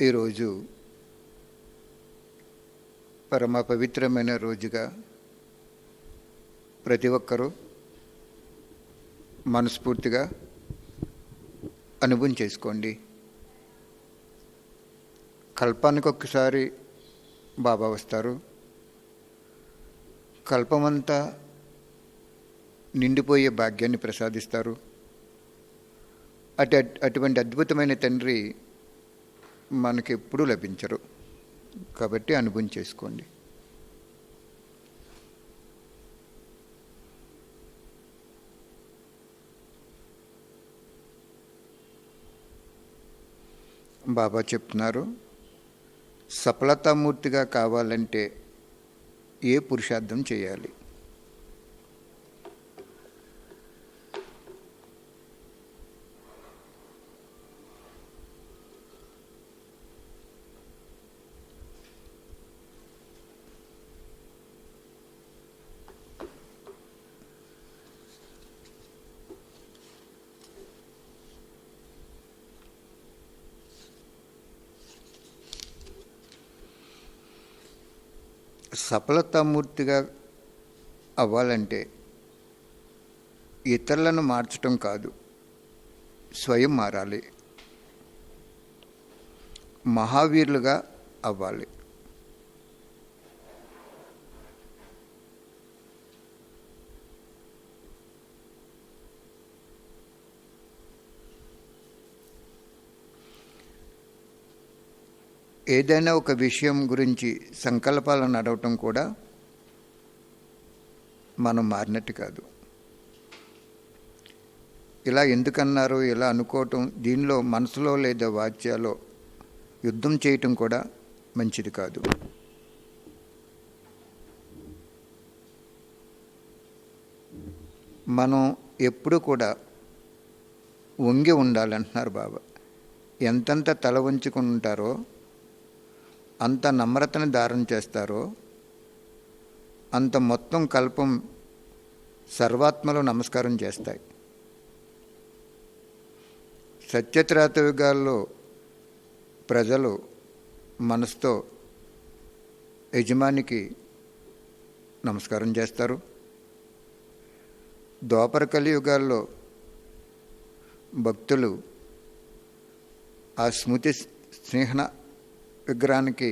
ఈరోజు పరమ పవిత్రమైన రోజుగా ప్రతి ఒక్కరూ మనస్ఫూర్తిగా అనుభవం చేసుకోండి. కల్పానికి ఒక్కసారి బాబా వస్తారు. కల్పమంతా నిండిపోయే భాగ్యాన్ని ప్రసాదిస్తారు. అటువంటి అద్భుతమైన తండ్రి మనకి ఎప్పుడూ లభించరు. కాబట్టి అనుభవం చేసుకోండి. బాబా చెప్తున్నారు, సఫలతామూర్తిగా కావాలంటే ఏ పురుషార్థం చేయాలి? సఫలతామూర్తిగా అవ్వాలంటే ఇతరులను మార్చటం కాదు, స్వయం మారాలి. మహావీరులుగా అవ్వాలి. ఏదైనా ఒక విషయం గురించి సంకల్పాలను నడవటం కూడా మనం మారినట్టు కాదు. ఇలా ఎందుకన్నారు, ఇలా అనుకోవటం, దీనిలో మనసులో లేదా వాచ్యాలో యుద్ధం చేయటం కూడా మంచిది కాదు. మనం ఎప్పుడు కూడా వంగి ఉండాలంటున్నారు బాబా. ఎంతెంత తల వంచుకుని ఉంటారో, అంత నమ్రతను ధారణ చేస్తారో, అంత మొత్తం కల్పం సర్వాత్మలో నమస్కారం చేస్తాయి. సత్యత్రేత యుగాల్లో ప్రజలు మనసుతో యజమానికి నమస్కారం చేస్తారు. ద్వాపర కలియుగాల్లో భక్తులు ఆ స్మృతి స్నేహన విగ్రహానికి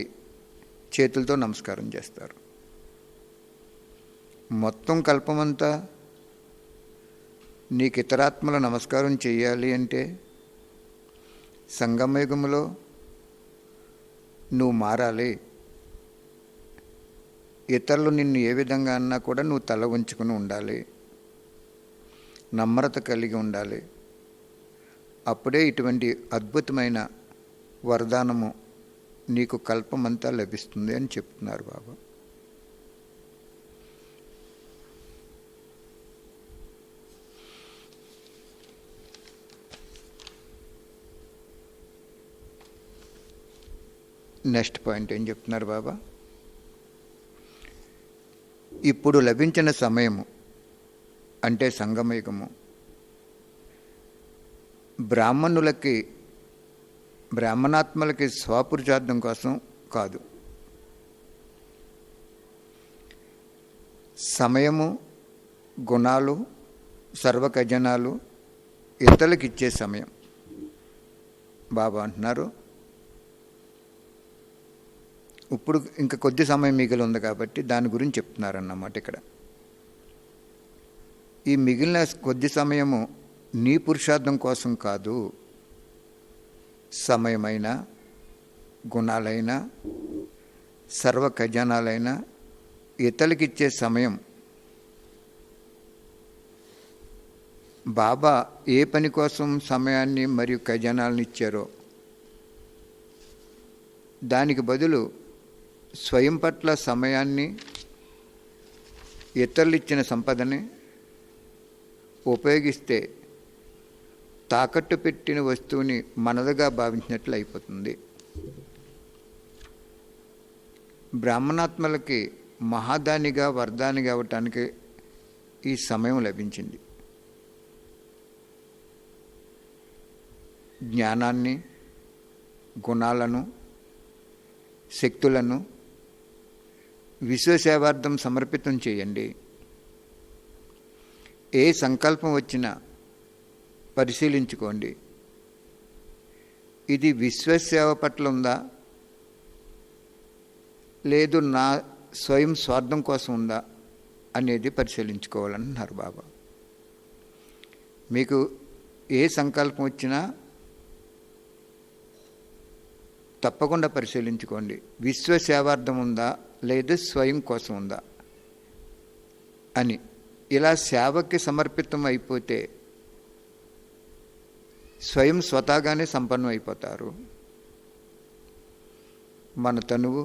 చేతులతో నమస్కారం చేస్తారు. మొత్తం కల్పమంతా నీకు ఇతరాత్మల నమస్కారం చేయాలి అంటే సంగమయుగంలో నువ్వు మారాలి. ఇతరులు నిన్ను ఏ విధంగా అన్నా కూడా నువ్వు తల ఉంచుకుని ఉండాలి, నమ్రత కలిగి ఉండాలి. అప్పుడే ఇటువంటి అద్భుతమైన వరదానము నీకు కల్పమంతా లభిస్తుంది అని చెప్తున్నారు బాబా. నెక్స్ట్ పాయింట్ ఏం చెప్తున్నారు బాబా? ఇప్పుడు లభించిన సమయము అంటే సంగమయుగము బ్రాహ్మణాత్మలకి స్వపురుషార్థం కోసం కాదు. సమయము, గుణాలు, సర్వ ఖజనాలు ఇతరులకు ఇచ్చే సమయం. బాబా అంటున్నారు, ఇప్పుడు ఇంకా కొద్ది సమయం మిగిలి ఉంది కాబట్టి దాని గురించి చెప్తున్నారన్నమాట. ఇక్కడ ఈ మిగిలిన కొద్ది సమయము నీ పురుషార్థం కోసం కాదు. సమయమైనా, గుణాలైనా, సర్వ ఖజానాలైనా ఇతరులకి ఇచ్చే సమయం. బాబా ఏ పని కోసం సమయాన్ని మరియు ఖజానాలను ఇచ్చారో దానికి బదులు స్వయం పట్ల సమయాన్ని, ఇతరులు ఇచ్చిన సంపదని ఉపయోగిస్తే తాకట్టు పెట్టిన వస్తువుని మనదుగా భావించినట్లు అయిపోతుంది. బ్రాహ్మణాత్మలకి మహాదానిగా, వరదానిగా అవ్వటానికి ఈ సమయం లభించింది. జ్ఞానాన్ని, గుణాలను, శక్తులను విశ్వసేవార్థం సమర్పితం చేయండి. ఏ సంకల్పం వచ్చినా పరిశీలించుకోండి. ఇది విశ్వసేవ పట్ల ఉందా, లేదు నా స్వయం స్వార్థం కోసం ఉందా అనేది పరిశీలించుకోవాలంటున్నారు బాబా. మీకు ఏ సంకల్పం వచ్చినా తప్పకుండా పరిశీలించుకోండి. విశ్వసేవార్థం ఉందా, లేదు స్వయం కోసం ఉందా అని. ఇలా సేవకి సమర్పితం అయిపోతే స్వయం స్వతహాగానే సంపన్నం అయిపోతారు. మన తనువు,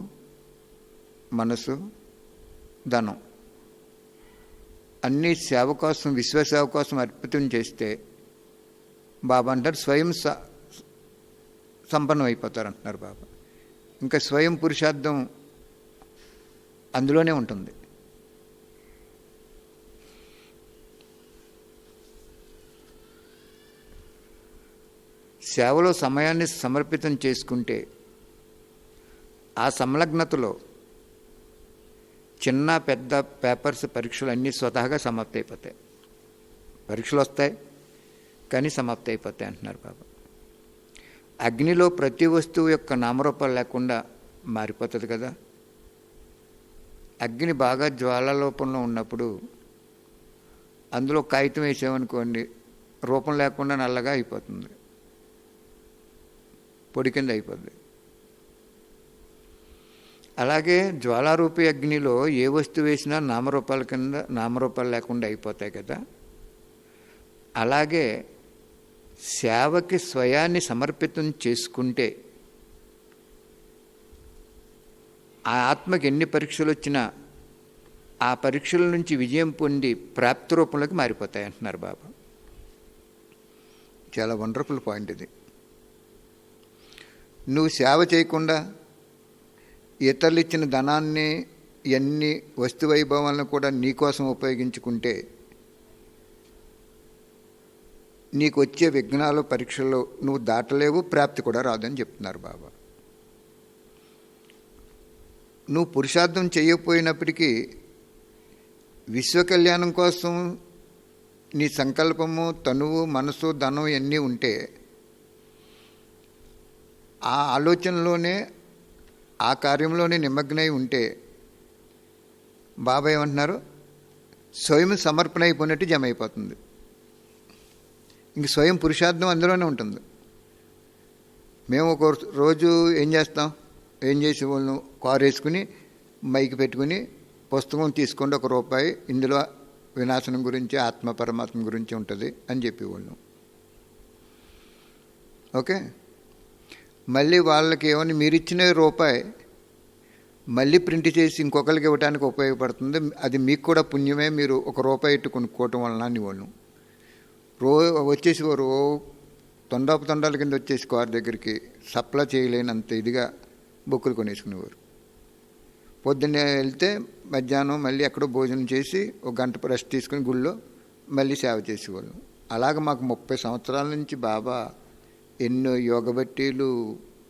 మనసు, ధనం అన్నీ సేవ కోసం, విశ్వసేవ కోసం అర్పితం చేస్తే బాబా అంటారు స్వయం సంపన్నం అయిపోతారు అంటున్నారు బాబా. ఇంకా స్వయం పురుషార్థం అందులోనే ఉంటుంది. సేవలో సమయాన్ని సమర్పితం చేసుకుంటే ఆ సంలగ్నతలో చిన్న పెద్ద పేపర్స్, పరీక్షలు అన్నీ స్వతహాగా సమాప్తి అయిపోతాయి. పరీక్షలు వస్తాయి కానీ సమాప్తి అయిపోతాయి అంటున్నారు బాబా. అగ్నిలో ప్రతి వస్తువు యొక్క నామరూపాలు లేకుండా మారిపోతుంది కదా. అగ్ని బాగా జ్వాలాలోపంలో ఉన్నప్పుడు అందులో కాగితం వేసామనుకోండి, రూపం లేకుండా నల్లగా అయిపోతుంది, పొడి కింద అయిపోద్ది. అలాగే జ్వాలారూపి అగ్నిలో ఏ వస్తువు వేసినా నామరూపాలు లేకుండా అయిపోతాయి కదా. అలాగే సేవకి స్వయాన్ని సమర్పితం చేసుకుంటే ఆ ఆత్మకి ఎన్ని పరీక్షలు వచ్చినా ఆ పరీక్షల నుంచి విజయం పొంది ప్రాప్తి రూపంలోకి మారిపోతాయి అంటున్నారు బాబా. చాలా వండర్ఫుల్ పాయింట్ ఇది. నువ్వు సేవ చేయకుండా ఇతరులు ఇచ్చిన ధనాన్ని, ఎన్ని వస్తువైభవాలను కూడా నీకోసం ఉపయోగించుకుంటే నీకు వచ్చే విఘ్నాలు, పరీక్షల్లో నువ్వు దాటలేవు, ప్రాప్తి కూడా రాదని చెప్తున్నారు బాబా. నువ్వు పురుషార్థం చేయకపోయినప్పటికీ విశ్వ కళ్యాణం కోసం నీ సంకల్పము, తనువు, మనసు, ధనం ఇవన్నీ ఉంటే ఆ ఆలోచనలోనే, ఆ కార్యంలోనే నిమగ్నై ఉంటే బాబా ఏమంటున్నారు, స్వయం సమర్పణ అయిపోయినట్టు జమ అయిపోతుంది. ఇంక స్వయం పురుషార్థం అందులోనే ఉంటుంది. మేము ఒక రోజు ఏం చేసేవాళ్ళం, కారు వేసుకుని మైక్ పెట్టుకుని పుస్తకం తీసుకోండి ₹1, ఇందులో వినాశనం గురించి, ఆత్మ పరమాత్మ గురించి ఉంటుంది అని చెప్పేవాళ్ళం. ఓకే, మళ్ళీ వాళ్ళకి ఏమని మీరు ఇచ్చిన ₹1 మళ్ళీ ప్రింట్ చేసి ఇంకొకరికి ఇవ్వడానికి ఉపయోగపడుతుంది, అది మీకు కూడా పుణ్యమే, మీరు ₹1 ఇట్టు కొనుక్కోవటం వలన అనేవాళ్ళం. వచ్చేసేవారు తొండాల కింద వచ్చేసి కారు దగ్గరికి సప్లై చేయలేనంత ఇదిగా బుక్కులు కొనేసుకునేవారు. పొద్దున్నే వెళ్తే మధ్యాహ్నం మళ్ళీ ఎక్కడో భోజనం చేసి 1 గంట రెస్ట్ తీసుకుని గుళ్ళో మళ్ళీ సేవ చేసేవాళ్ళం. అలాగ మాకు 30 సంవత్సరాల నుంచి బాబా ఎన్నో యోగ బట్టీలు,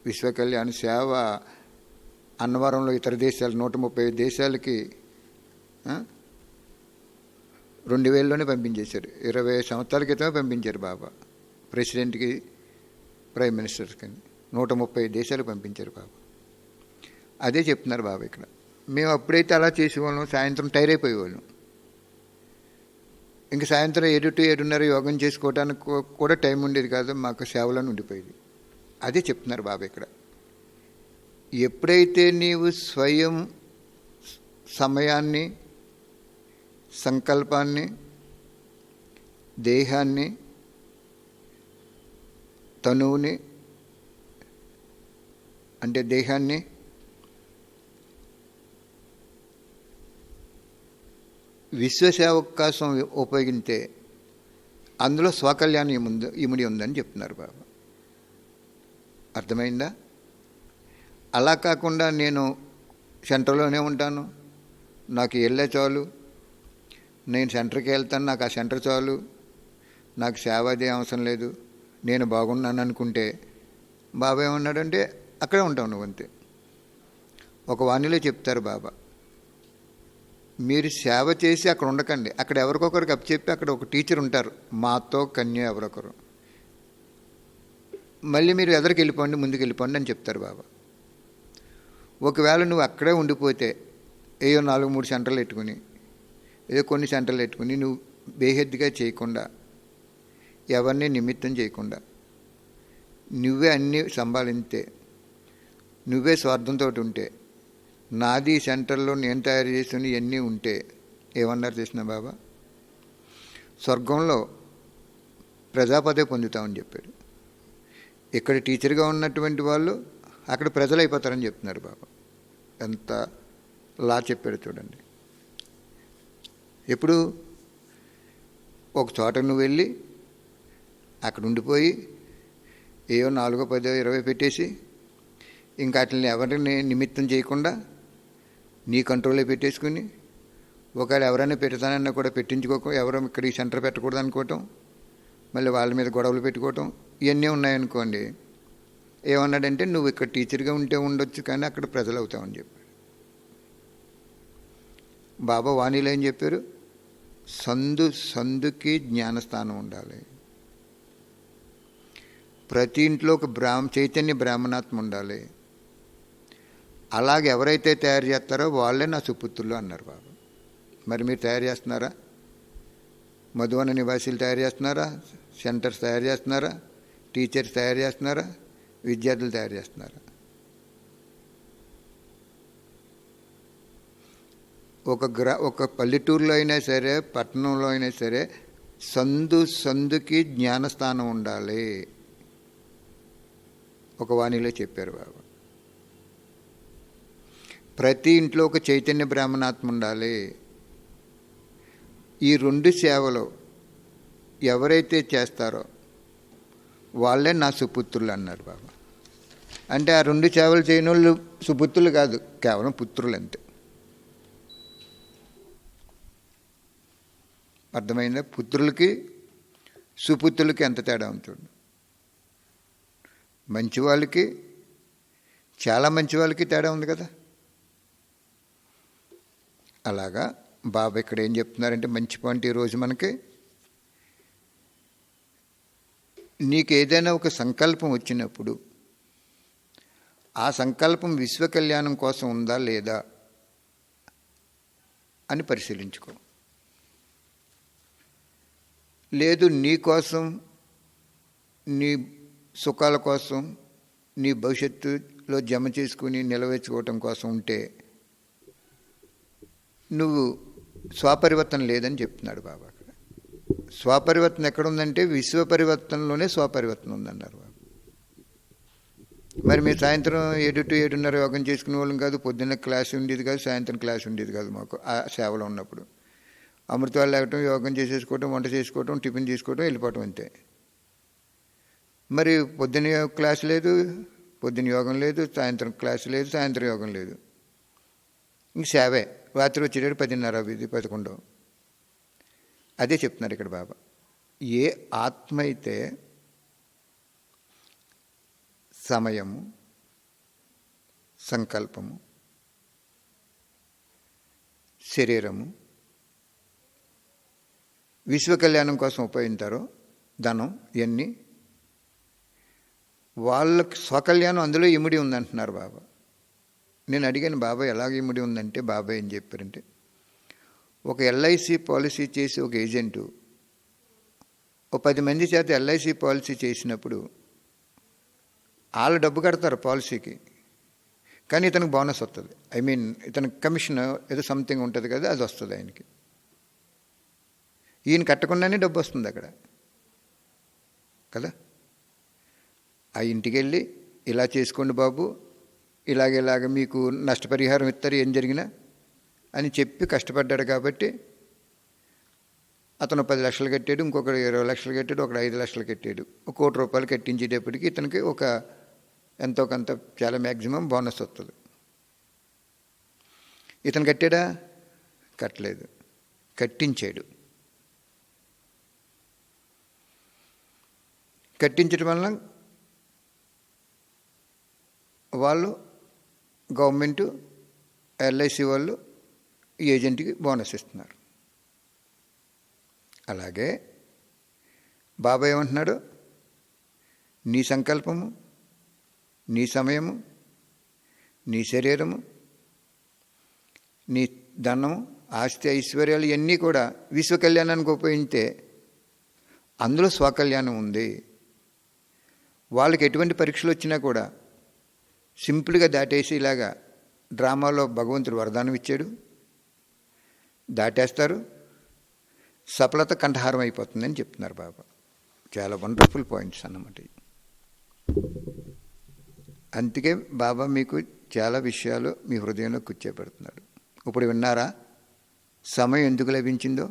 విశ్వకళ్యాణ సేవ, అన్నవరంలో ఇతర దేశాలు 135 దేశాలకి 2000లోనే పంపించేశారు. 20 సంవత్సరాల క్రితమే పంపించారు బాబా ప్రెసిడెంట్కి, ప్రైమ్ మినిస్టర్కి. 135 దేశాలు పంపించారు బాబా. అదే చెప్తున్నారు బాబా ఇక్కడ. మేము అప్పుడైతే అలా చేసేవాళ్ళం, సాయంత్రం టైర్ అయిపోయేవాళ్ళం. ఇంక సాయంత్రం 7 to 7:30 యోగం చేసుకోవడానికి కూడా టైం ఉండేది కాదు, మాకు సేవలను ఉండిపోయేది. అదే చెప్తున్నారు బాబా ఇక్కడ. ఎప్పుడైతే నీవు స్వయం సమయాన్ని, సంకల్పాన్ని, దేహాన్ని, తనువుని, అంటే దేహాన్ని విశ్వసేవ కోసం ఉపయోగిస్తే అందులో స్వకళ్యాణం ఇమిడి ఉందని చెప్తున్నారు బాబా. అర్థమైందా? అలా కాకుండా నేను సెంటర్లోనే ఉంటాను, నాకు వెళ్ళే చాలు, నేను సెంటర్కి వెళ్తాను, నాకు ఆ సెంటర్ చాలు, నాకు సేవ అదే అవసరం లేదు, నేను బాగున్నాను అనుకుంటే బాబా ఏమన్నాడంటే అక్కడే ఉంటావు నువ్వు అంతే. ఒక వాణిలో చెప్తారు బాబా, మీరు సేవ చేసి అక్కడ ఉండకండి, అక్కడ ఎవరికొకరికి అప్పచెప్పి అక్కడ ఒక టీచర్ ఉంటారు, మాతో కన్య ఎవరొకరు, మళ్ళీ మీరు ఎదరికి వెళ్ళిపోండి, ముందుకు వెళ్ళిపోండి అని చెప్తారు బాబా. ఒకవేళ నువ్వు అక్కడే ఉండిపోతే ఏయో 4-3 సెంటర్లు పెట్టుకుని, ఏదో కొన్ని సెంటర్లు పెట్టుకుని నువ్వు బేహద్దుగా చేయకుండా, ఎవరిని నిమిత్తం చేయకుండా, నువ్వే అన్నీ సంభాళింతే, నువ్వే స్వార్థంతో ఉంటే, నాది సెంటర్లో నేను తయారు చేసిన ఇవన్నీ ఉంటే ఏమన్నారు చేసిన బాబా, స్వర్గంలో ప్రజాపదే పొందుతామని చెప్పాడు. ఇక్కడ టీచర్గా ఉన్నటువంటి వాళ్ళు అక్కడ ప్రజలు అయిపోతారని చెప్తున్నారు బాబా. ఎంత లా చెప్పాడు చూడండి. ఎప్పుడు ఒక చోట నువ్వు వెళ్ళి అక్కడ ఉండిపోయి ఏవో 4, 10, 20 పెట్టేసి ఇంకా వాటిని ఎవరిని నిమిత్తం చేయకుండా నీ కంట్రోల్లో పెట్టేసుకుని, ఒకవేళ ఎవరైనా పెడతానన్నా కూడా పెట్టించుకోక, ఎవరో ఇక్కడ ఈ సెంటర్ పెట్టకూడదు అనుకోవటం, మళ్ళీ వాళ్ళ మీద గొడవలు పెట్టుకోవటం, ఇవన్నీ ఉన్నాయనుకోండి. ఏమన్నాడంటే నువ్వు ఇక్కడ టీచర్గా ఉంటే ఉండొచ్చు కానీ అక్కడ ప్రజలు అవుతామని చెప్పాడు బాబా. వాణిలో ఏం చెప్పారు, సందుకి జ్ఞానస్థానం ఉండాలి, ప్రతి ఇంట్లో ఒక చైతన్య బ్రాహ్మణాత్మ ఉండాలి, అలాగే ఎవరైతే తయారు చేస్తారో వాళ్ళే నా సుపుత్రులు అన్నారు బాబా. మరి మీరు తయారు చేస్తున్నారా? మధువన నివాసీలు తయారు చేస్తున్నారా? సెంటర్స్ తయారు చేస్తున్నారా? టీచర్స్ తయారు చేస్తున్నారా? విద్యార్థులు తయారు చేస్తున్నారా? ఒక పల్లెటూరులో అయినా సరే, పట్టణంలో అయినా సరే, సందుకి జ్ఞానస్థానం ఉండాలి. ఒక వాణిలో చెప్పారు బాబా. ప్రతి ఇంట్లో ఒక చైతన్య బ్రాహ్మణాత్మ ఉండాలి. ఈ 2 సేవలు ఎవరైతే చేస్తారో వాళ్ళే నా సుపుత్రులు అన్నారు బాబా. అంటే ఆ 2 సేవలు చేయని వాళ్ళు సుపుత్రులు కాదు, కేవలం పుత్రులు అంతే. అర్థమైందా? పుత్రులకి సుపుత్రులకి ఎంత తేడా ఉంటుంది. మంచి వాళ్ళకి, చాలా మంచి వాళ్ళకి తేడా ఉంది కదా. అలాగా బాబా ఇక్కడ ఏం చెప్తున్నారంటే మంచి పాయింట్ ఈరోజు మనకి, నీకు ఏదైనా ఒక సంకల్పం వచ్చినప్పుడు ఆ సంకల్పం విశ్వ కళ్యాణం కోసం ఉందా లేదా అని పరిశీలించుకో. లేదు నీ కోసం, నీ సుఖాల కోసం, నీ భవిష్యత్తులో జమ చేసుకుని నిలవేర్చుకోవటం కోసం ఉంటే నువ్వు స్వపరివర్తన లేదని చెప్తున్నాడు బాబా. అక్కడ స్వపరివర్తన ఎక్కడుందంటే విశ్వ పరివర్తనలోనే స్వపరివర్తన ఉందన్నారు బాబా. మరి మీరు సాయంత్రం 7 to 7:30 యోగం చేసుకునే వాళ్ళం కాదు, పొద్దున్న క్లాస్ ఉండేది కాదు, సాయంత్రం క్లాస్ ఉండేది కాదు మాకు ఆ సేవలో ఉన్నప్పుడు. అమృతాలు లేకటం, యోగం చేసేసుకోవటం, వంట చేసుకోవటం, టిఫిన్ చేసుకోవటం, వెళ్ళిపోవటం అంతే. మరి పొద్దున్న క్లాస్ లేదు, పొద్దున్న యోగం లేదు, సాయంత్రం క్లాస్ లేదు, సాయంత్రం యోగం లేదు, ఇంక సేవే. రాత్రి వచ్చేటప్పుడు 10:30, 11. అదే చెప్తున్నారు ఇక్కడ బాబా. ఏ ఆత్మ అయితే సమయము, సంకల్పము, శరీరము విశ్వ కళ్యాణం కోసం ఉపయోగించారో, ధనం ఇవన్నీ వాళ్ళకి స్వకళ్యాణం అందులో ఇమిడి ఉందంటున్నారు బాబా. నేను అడిగాను బాబా ఎలాగ ఇమిడి ఉందంటే, బాబా ఏం చెప్పారంటే, ఒక ఎల్ఐసి పాలసీ చేసి ఒక ఏజెంటు ఓ 10 మంది చేత ఎల్ఐసి పాలసీ చేసినప్పుడు వాళ్ళు డబ్బు కడతారు పాలసీకి, కానీ ఇతనికి బోనస్ వస్తుంది. ఐ మీన్ ఇతనికి కమిషన్ ఏదో సంథింగ్ ఉంటుంది కదా, అది వస్తుంది ఆయనకి. ఈయన కట్టకుండానే డబ్బు వస్తుంది అక్కడ కదా. ఆ ఇంటికి వెళ్ళి ఇలా చేసుకోండి బాబు, ఇలాగ మీకు నష్టపరిహారం ఇస్తారు ఏం జరిగినా అని చెప్పి కష్టపడ్డాడు కాబట్టి అతను 10 లక్షలు కట్టాడు, ఇంకొకడు 20 లక్షలు కట్టాడు, ఒకడు 5 లక్షలు కట్టాడు. 1 కోటి రూపాయలు కట్టించేటప్పటికి ఇతనికి ఒక ఎంతో కొంత చాలా మ్యాక్సిమం బోనస్ వస్తుంది. ఇతను కట్టాడా? కట్టలేదు, కట్టించాడు. కట్టించడం వలన వాళ్ళు గవర్నమెంటు ఎల్ఐసి వాళ్ళు ఏజెంట్కి బోనస్ ఇస్తున్నారు. అలాగే బాబా ఏమంటున్నాడు, నీ సంకల్పము, నీ సమయము, నీ శరీరము, నీ ధనము, ఆస్తి, ఐశ్వర్యాలు ఇవన్నీ కూడా విశ్వ కళ్యాణానికి ఉపయోగిస్తే అందులో స్వకళ్యాణం ఉంది. వాళ్ళకి ఎటువంటి పరీక్షలు వచ్చినా కూడా సింపుల్గా దాటేసి ఇలాగా డ్రామాలో భగవంతుడు వరదానం ఇచ్చాడు, దాటేస్తారు, సఫలత కంఠహారం అయిపోతుందని చెప్తున్నారు బాబా. చాలా వండర్ఫుల్ పాయింట్స్ అన్నమాట. అందుకే బాబా మీకు చాలా విషయాలు మీ హృదయంలో కూర్చోబెడుతున్నాడు. ఇప్పుడు విన్నారా సమయం ఎందుకు లభించిందో?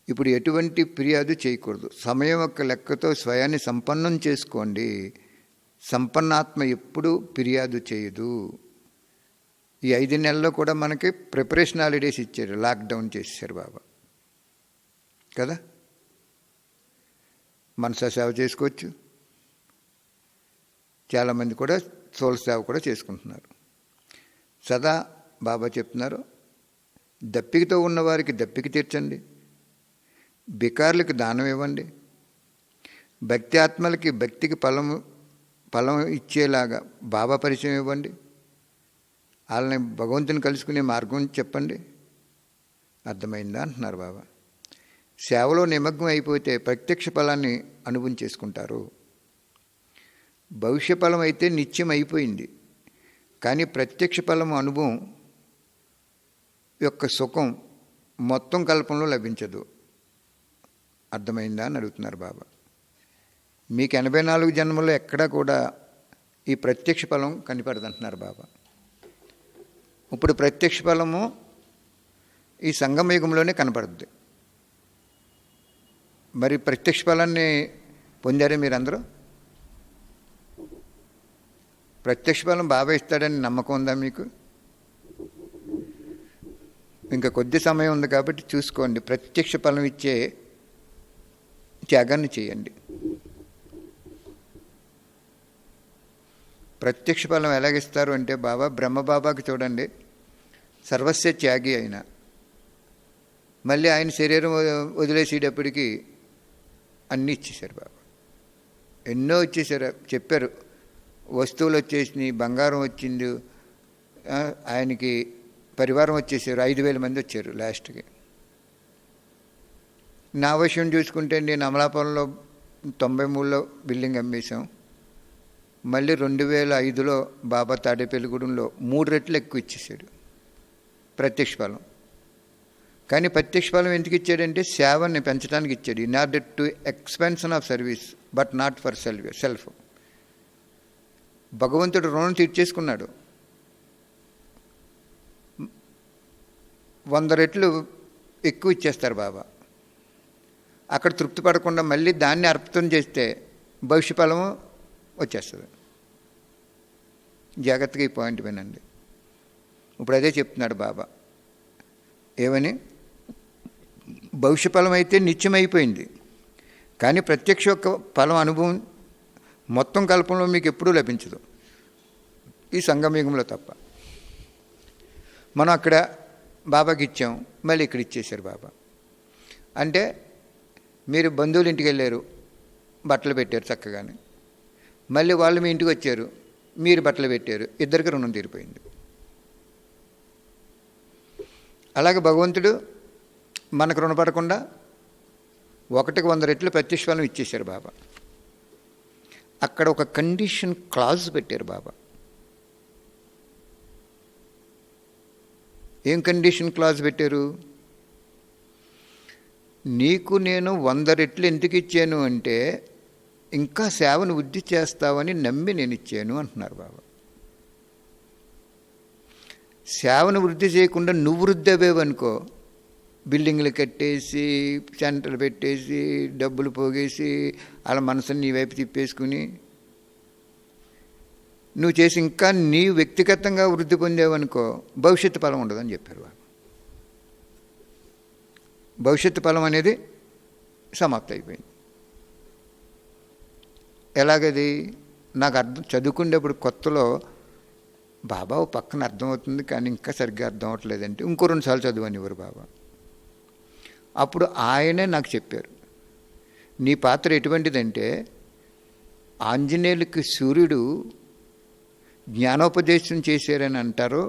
ఇప్పుడు ఎటువంటి ఫిర్యాదు చేయకూడదు. సమయం యొక్క లెక్కతో స్వయాన్ని సంపన్నం చేసుకోండి. సంపన్నాత్మ ఎప్పుడూ ఫిర్యాదు చేయదు. ఈ 5 నెలల్లో కూడా మనకి ప్రిపరేషన్ హాలిడేస్ ఇచ్చారు, లాక్డౌన్ చేశారు బాబా కదా. మనసా సేవ చేసుకోవచ్చు, చాలామంది కూడా సోల్ సేవ కూడా చేసుకుంటున్నారు. సదా బాబా చెప్తున్నారు, దప్పికతో ఉన్నవారికి దప్పిక తీర్చండి, బికార్లకు దానం ఇవ్వండి, భక్తి ఆత్మలకి భక్తికి ఫలం ఇచ్చేలాగా బాబా పరిచయం ఇవ్వండి, వాళ్ళని భగవంతుని కలుసుకునే మార్గం చెప్పండి. అర్థమైందా అంటున్నారు బాబా. సేవలో నిమగ్నం అయిపోతే ప్రత్యక్ష ఫలాన్ని అనుభవం చేసుకుంటారు. భవిష్య ఫలం అయితే నిత్యం అయిపోయింది, కానీ ప్రత్యక్ష ఫలం అనుభవం యొక్క సుఖం మొత్తం కల్పంలో లభించదు. అర్థమైందా అని అడుగుతున్నారు బాబా. మీకు 84 జన్మల్లో ఎక్కడా కూడా ఈ ప్రత్యక్ష ఫలం కనిపడదు అంటున్నారు బాబా. ఇప్పుడు ప్రత్యక్ష ఫలము ఈ సంగమయుగంలోనే కనపడుద్ది. మరి ప్రత్యక్ష ఫలాన్ని పొందారే మీరందరూ? ప్రత్యక్ష ఫలం బాబా ఇస్తాడని నమ్మకం ఉందా మీకు? ఇంకా కొద్ది సమయం ఉంది కాబట్టి చూసుకోండి, ప్రత్యక్ష ఫలం ఇచ్చే త్యాగాన్ని చేయండి. ప్రత్యక్ష ఫలం ఎలాగిస్తారు అంటే బాబా, బ్రహ్మబాబాకి చూడండి, సర్వస్వ త్యాగి అయిన మళ్ళీ ఆయన శరీరం వదిలేసేటప్పటికి అన్నీ ఇచ్చేశారు బాబా. ఎన్నో ఇచ్చేశారు, చెప్పారు. వస్తువులు వచ్చేసినాయి, బంగారం వచ్చింది, ఆయనకి పరివారం వచ్చేసారు, 5,000 మంది వచ్చారు లాస్ట్కి. నా విషయం చూసుకుంటే నేను అమలాపురంలో 93లో బిల్డింగ్ అమ్మేశాం. మళ్ళీ 2005లో బాబా తాడేపల్లిగూడెంలో 3 రెట్లు ఎక్కువ ఇచ్చేసాడు ప్రత్యక్ష ఫలం. కానీ ప్రత్యక్ష ఫలం ఎందుకు ఇచ్చాడంటే సేవని పెంచడానికి ఇచ్చాడు. In order to expansion of service but not for self. భగవంతుడు రుణం తీర్చేసుకున్నాడు. 100 రెట్లు ఎక్కువ ఇచ్చేస్తారు బాబా. అక్కడ తృప్తి పడకుండా మళ్ళీ దాన్ని అర్పితం చేస్తే భవిష్య ఫలము వచ్చేస్తుంది. జాగ్రత్తగా ఈ పాయింట్ వినండి. ఇప్పుడు అదే చెప్తున్నాడు బాబా. ఏమని? భవిష్య ఫలం అయితే నిత్యమైపోయింది, కానీ ప్రత్యక్ష యొక్క ఫలం అనుభవం మొత్తం కల్పంలో మీకు ఎప్పుడూ లభించదు, ఈ సంగమయుగంలో తప్ప. మనం అక్కడ బాబాకి ఇచ్చాం, మళ్ళీ ఇక్కడ ఇచ్చేశారు బాబా. అంటే మీరు బంధువుల ఇంటికి వెళ్ళారు, బట్టలు పెట్టారు చక్కగానే, మళ్ళీ వాళ్ళు మీ ఇంటికి వచ్చారు, మీరు బట్టలు పెట్టారు, ఇద్దరికి రుణం తీరిపోయింది. అలాగే భగవంతుడు మనకు రుణపడకుండా 1కి 100 రెట్లు ప్రత్యక్ష ఫలం ఇచ్చేశారు బాబా. అక్కడ ఒక కండిషన్ క్లాజ్ పెట్టారు బాబా. ఏం కండిషన్ క్లాజ్ పెట్టారు? నీకు నేను 100 రెట్లు ఎందుకు ఇచ్చాను అంటే ఇంకా సేవను వృద్ధి చేస్తావని నమ్మి నేను ఇచ్చాను అంటున్నారు బాబా. సేవను వృద్ధి చేయకుండా నువ్వు వృద్ధి అవ్వేవనుకో, బిల్డింగ్లు కట్టేసి, సెంటర్లు పెట్టేసి, డబ్బులు పోగేసి, అలా మనసుని నీ వైపు తిప్పేసుకుని నువ్వు చేసి ఇంకా నీ వ్యక్తిగతంగా వృద్ధి పొందేవనుకో, భవిష్యత్తు ఫలం ఉండదని చెప్పారు వాళ్ళు. భవిష్యత్తు ఫలం అనేది సమాప్తి అయిపోయింది. ఎలాగది? నాకు చదువుకునేప్పుడు కొత్తలో బాబా ఓ పక్కన అర్థమవుతుంది కానీ ఇంకా సరిగ్గా అర్థం అవ్వట్లేదంటే ఇంకో 2 సార్లు చదువనివ్వరు బాబా. అప్పుడు ఆయనే నాకు చెప్పారు, నీ పాత్ర ఎటువంటిదంటే ఆంజనేయులకి సూర్యుడు జ్ఞానోపదేశం చేశారని అంటారు,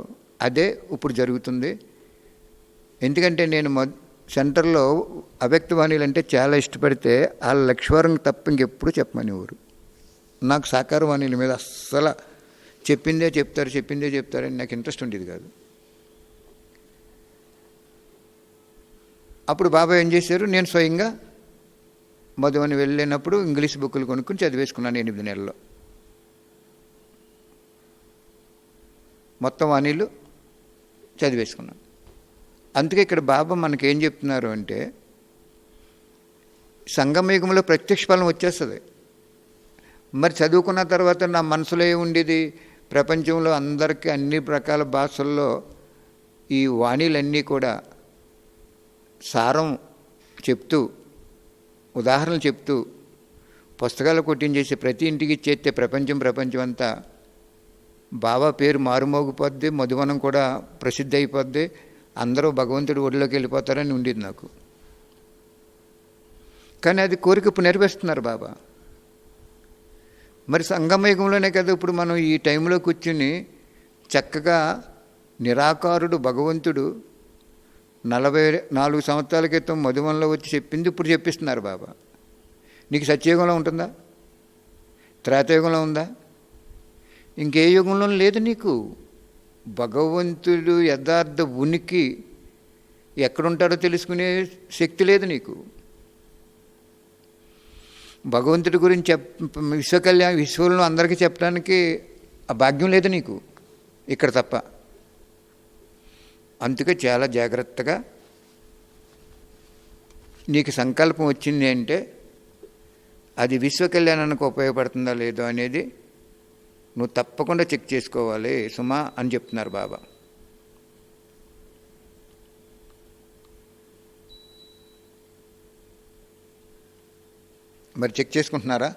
అదే ఇప్పుడు జరుగుతుంది. ఎందుకంటే నేను సెంటర్లో అవ్యక్తవాణిలు అంటే చాలా ఇష్టపడితే ఆ లక్ష్వరం తప్ప ఇంకెప్పుడు చెప్పమనేవారు. నాకు సాకార వాణిల మీద అస్సలు చెప్పిందే చెప్తారని నాకు ఇంట్రెస్ట్ ఉండేది కాదు. అప్పుడు బాబా ఏం చేశారు, నేను స్వయంగా మధువని వెళ్ళినప్పుడు ఇంగ్లీష్ బుక్కులు కొనుక్కుని చదివేసుకున్నాను 8 నెలల్లో. మొత్తం వాణిలు చదివేసుకున్నాను. అందుకే ఇక్కడ బాబా మనకేం చెప్తున్నారు అంటే సంగమయుగంలో ప్రత్యక్ష ఫలం వచ్చేస్తుంది. మరి చదువుకున్న తర్వాత నా మనసులో ఏముండేది, ప్రపంచంలో అందరికీ అన్ని రకాల భాషల్లో ఈ వాణిలన్నీ కూడా సారం చెప్తూ ఉదాహరణలు చెప్తూ పుస్తకాలు కొట్టించేసి ప్రతి ఇంటికి ఇచ్చేస్తే ప్రపంచం అంతా బాబా పేరు మారుమోగిపోద్ది, మధువనం కూడా ప్రసిద్ధి అయిపోద్ది, అందరూ భగవంతుడి ఒడిలోకి వెళ్ళిపోతారని ఉండేది నాకు. కానీ అది కోరిక ఇప్పుడు నెరవేరుస్తున్నారు బాబా. మరి సంగమయుగంలోనే కదా ఇప్పుడు మనం ఈ టైంలో కూర్చుని చక్కగా నిరాకారుడు భగవంతుడు 44 సంవత్సరాల క్రితం మధువనంలో వచ్చి చెప్పింది ఇప్పుడు చెప్పిస్తున్నారు బాబా. నీకు సత్యయుగంలో ఉంటుందా, త్రేతాయుగంలో ఉందా, ఇంకే యుగంలో లేదు. నీకు భగవంతుడు యథార్థ ఉనికి ఎక్కడుంటాడో తెలుసుకునే శక్తి లేదు నీకు. భగవంతుడి గురించి విశ్వంలో అందరికీ చెప్పడానికి ఆ భాగ్యం లేదు నీకు ఇక్కడ తప్ప. అందుకే చాలా జాగ్రత్తగా నీకు సంకల్పం వచ్చింది అంటే అది విశ్వ కళ్యాణానికి ఉపయోగపడుతుందా లేదో అనేది నువ్వు తప్పకుండా చెక్ చేసుకోవాలి సుమా అని చెప్తున్నారు బాబా. మరి చెక్ చేసుకుంటున్నారా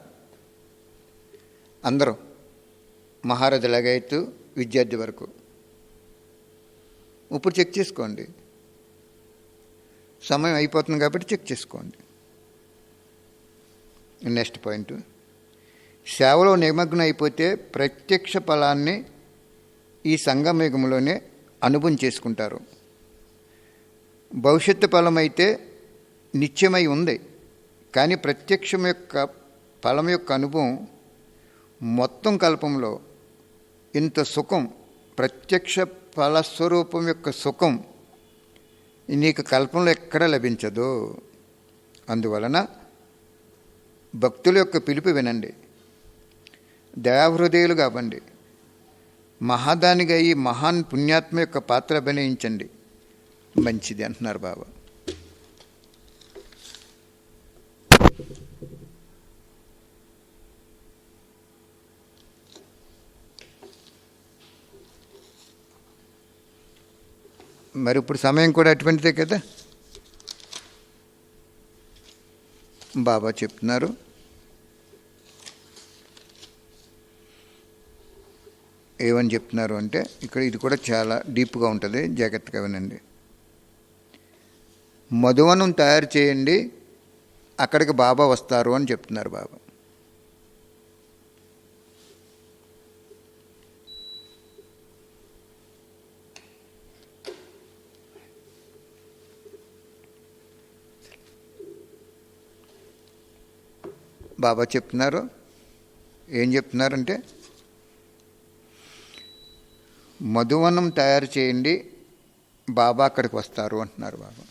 అందరూ, మహారాజులాగైతూ విద్యార్థి వరకు? ఇప్పుడు చెక్ చేసుకోండి, సమయం అయిపోతుంది కాబట్టి చెక్ చేసుకోండి. నెక్స్ట్ పాయింట్, సేవలో నిమగ్నం అయిపోతే ప్రత్యక్ష ఫలాన్ని ఈ సంగమయుగంలోనే అనుభవం చేసుకుంటారు. భవిష్యత్తు ఫలం అయితే నిత్యమై ఉంది, కానీ ప్రత్యక్షం యొక్క ఫలం యొక్క అనుభవం మొత్తం కల్పంలో ఇంత సుఖం, ప్రత్యక్ష ఫలస్వరూపం యొక్క సుఖం నీకు కల్పంలో ఎక్కడ లభించదు. అందువలన భక్తుల యొక్క పిలుపు వినండి, దయాహృదయులు కావండి, మహాదానిగా ఈ మహాన్ పుణ్యాత్మ యొక్క పాత్ర అభినయించండి, మంచిది అంటున్నారు బాబా. మరి ఇప్పుడు సమయం కూడా అటువంటిదే కదా. బాబా చెప్తున్నారు, ఏమని చెప్తున్నారు అంటే ఇక్కడ ఇది కూడా చాలా డీప్గా ఉంటుంది, జాగ్రత్తగా వినండి. మధువనం తయారు చేయండి, అక్కడికి బాబా వస్తారు అని చెప్తున్నారు బాబా. బాబా చెప్తున్నారు, ఏం చెప్తున్నారంటే మధువనం తయారు చేయండి, బాబా అక్కడికి వస్తారు అంటున్నారు బాబా.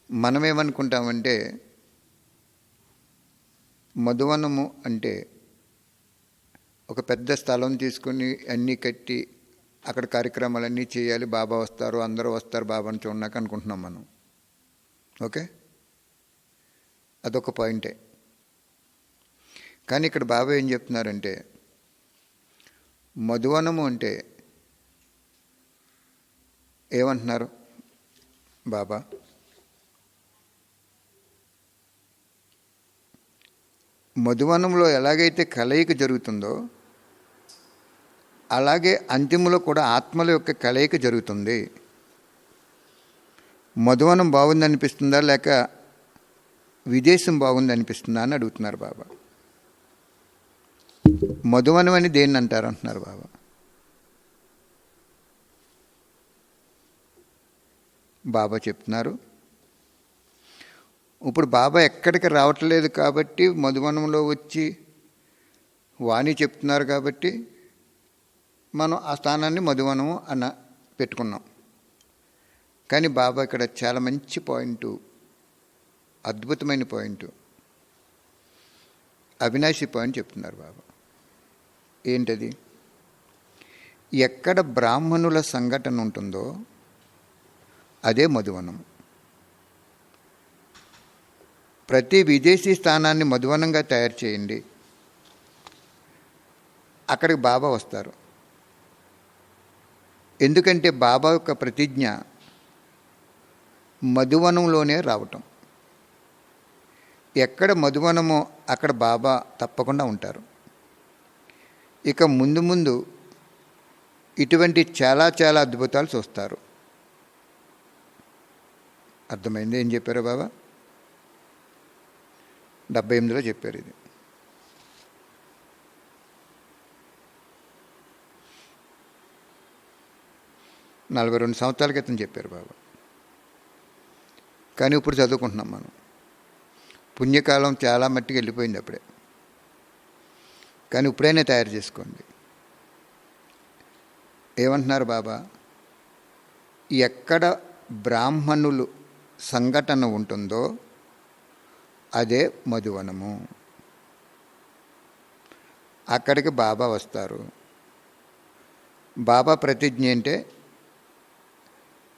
మనమేమనుకుంటామంటే మధువనము అంటే ఒక పెద్ద స్థలం తీసుకొని అన్నీ కట్టి అక్కడ కార్యక్రమాలన్నీ చేయాలి, బాబా వస్తారు, అందరూ వస్తారు బాబాని చూడడానికి అనుకుంటున్నాం మనం. ఓకే, అదొక పాయింటే. కానీ ఇక్కడ బాబా ఏం చెప్తున్నారంటే మధువనము అంటే ఏమంటున్నారు బాబా? మధువనంలో ఎలాగైతే కలయిక జరుగుతుందో అలాగే అంతిమలో కూడా ఆత్మల యొక్క కలయిక జరుగుతుంది. మధువనం బాగుంది అనిపిస్తుందా లేక విదేశం బాగుంది అనిపిస్తుందా అని అడుగుతున్నారు బాబా. మధువనం అని దేన్ని అంటారు అంటున్నారు బాబా. బాబా చెప్తున్నారు, ఇప్పుడు బాబా ఎక్కడికి రావట్లేదు కాబట్టి మధువనంలో వచ్చి వాణి చెప్తున్నారు కాబట్టి మనం ఆ స్థానాన్ని మధువనము అన్న పెట్టుకున్నాం. కానీ బాబా ఇక్కడ చాలా మంచి పాయింట్, అద్భుతమైన పాయింట్, అవినాశి పాయింట్ చెప్తున్నారు బాబా. ఏంటది? ఎక్కడ బ్రాహ్మణుల సంఘటన ఉంటుందో అదే మధువనం. ప్రతి విదేశీ స్థానాన్ని మధువనంగా తయారు చేయండి, అక్కడికి బాబా వస్తారు. ఎందుకంటే బాబా యొక్క ప్రతిజ్ఞ మధువనంలోనే రావటం. ఎక్కడ మధువనమో అక్కడ బాబా తప్పకుండా ఉంటారు. ఇక ముందు ముందు ఇటువంటి చాలా చాలా అద్భుతాలు చూస్తారు. అర్థమైంది ఏం చెప్పారో బాబా? 78లో చెప్పారు. ఇది నలభై 42 సంవత్సరాల క్రితం చెప్పారు బాబా. కానీ ఇప్పుడు చదువుకుంటున్నాం మనం. పుణ్యకాలం చాలా మట్టికి వెళ్ళిపోయింది అప్పుడే. కానీ ఇప్పుడైనా తయారు చేసుకోండి. ఏమంటున్నారు బాబా? ఎక్కడ బ్రాహ్మణులు సంఘటన ఉంటుందో అదే మధువనము. అక్కడికి బాబా వస్తారు. బాబా ప్రతిజ్ఞ అంటే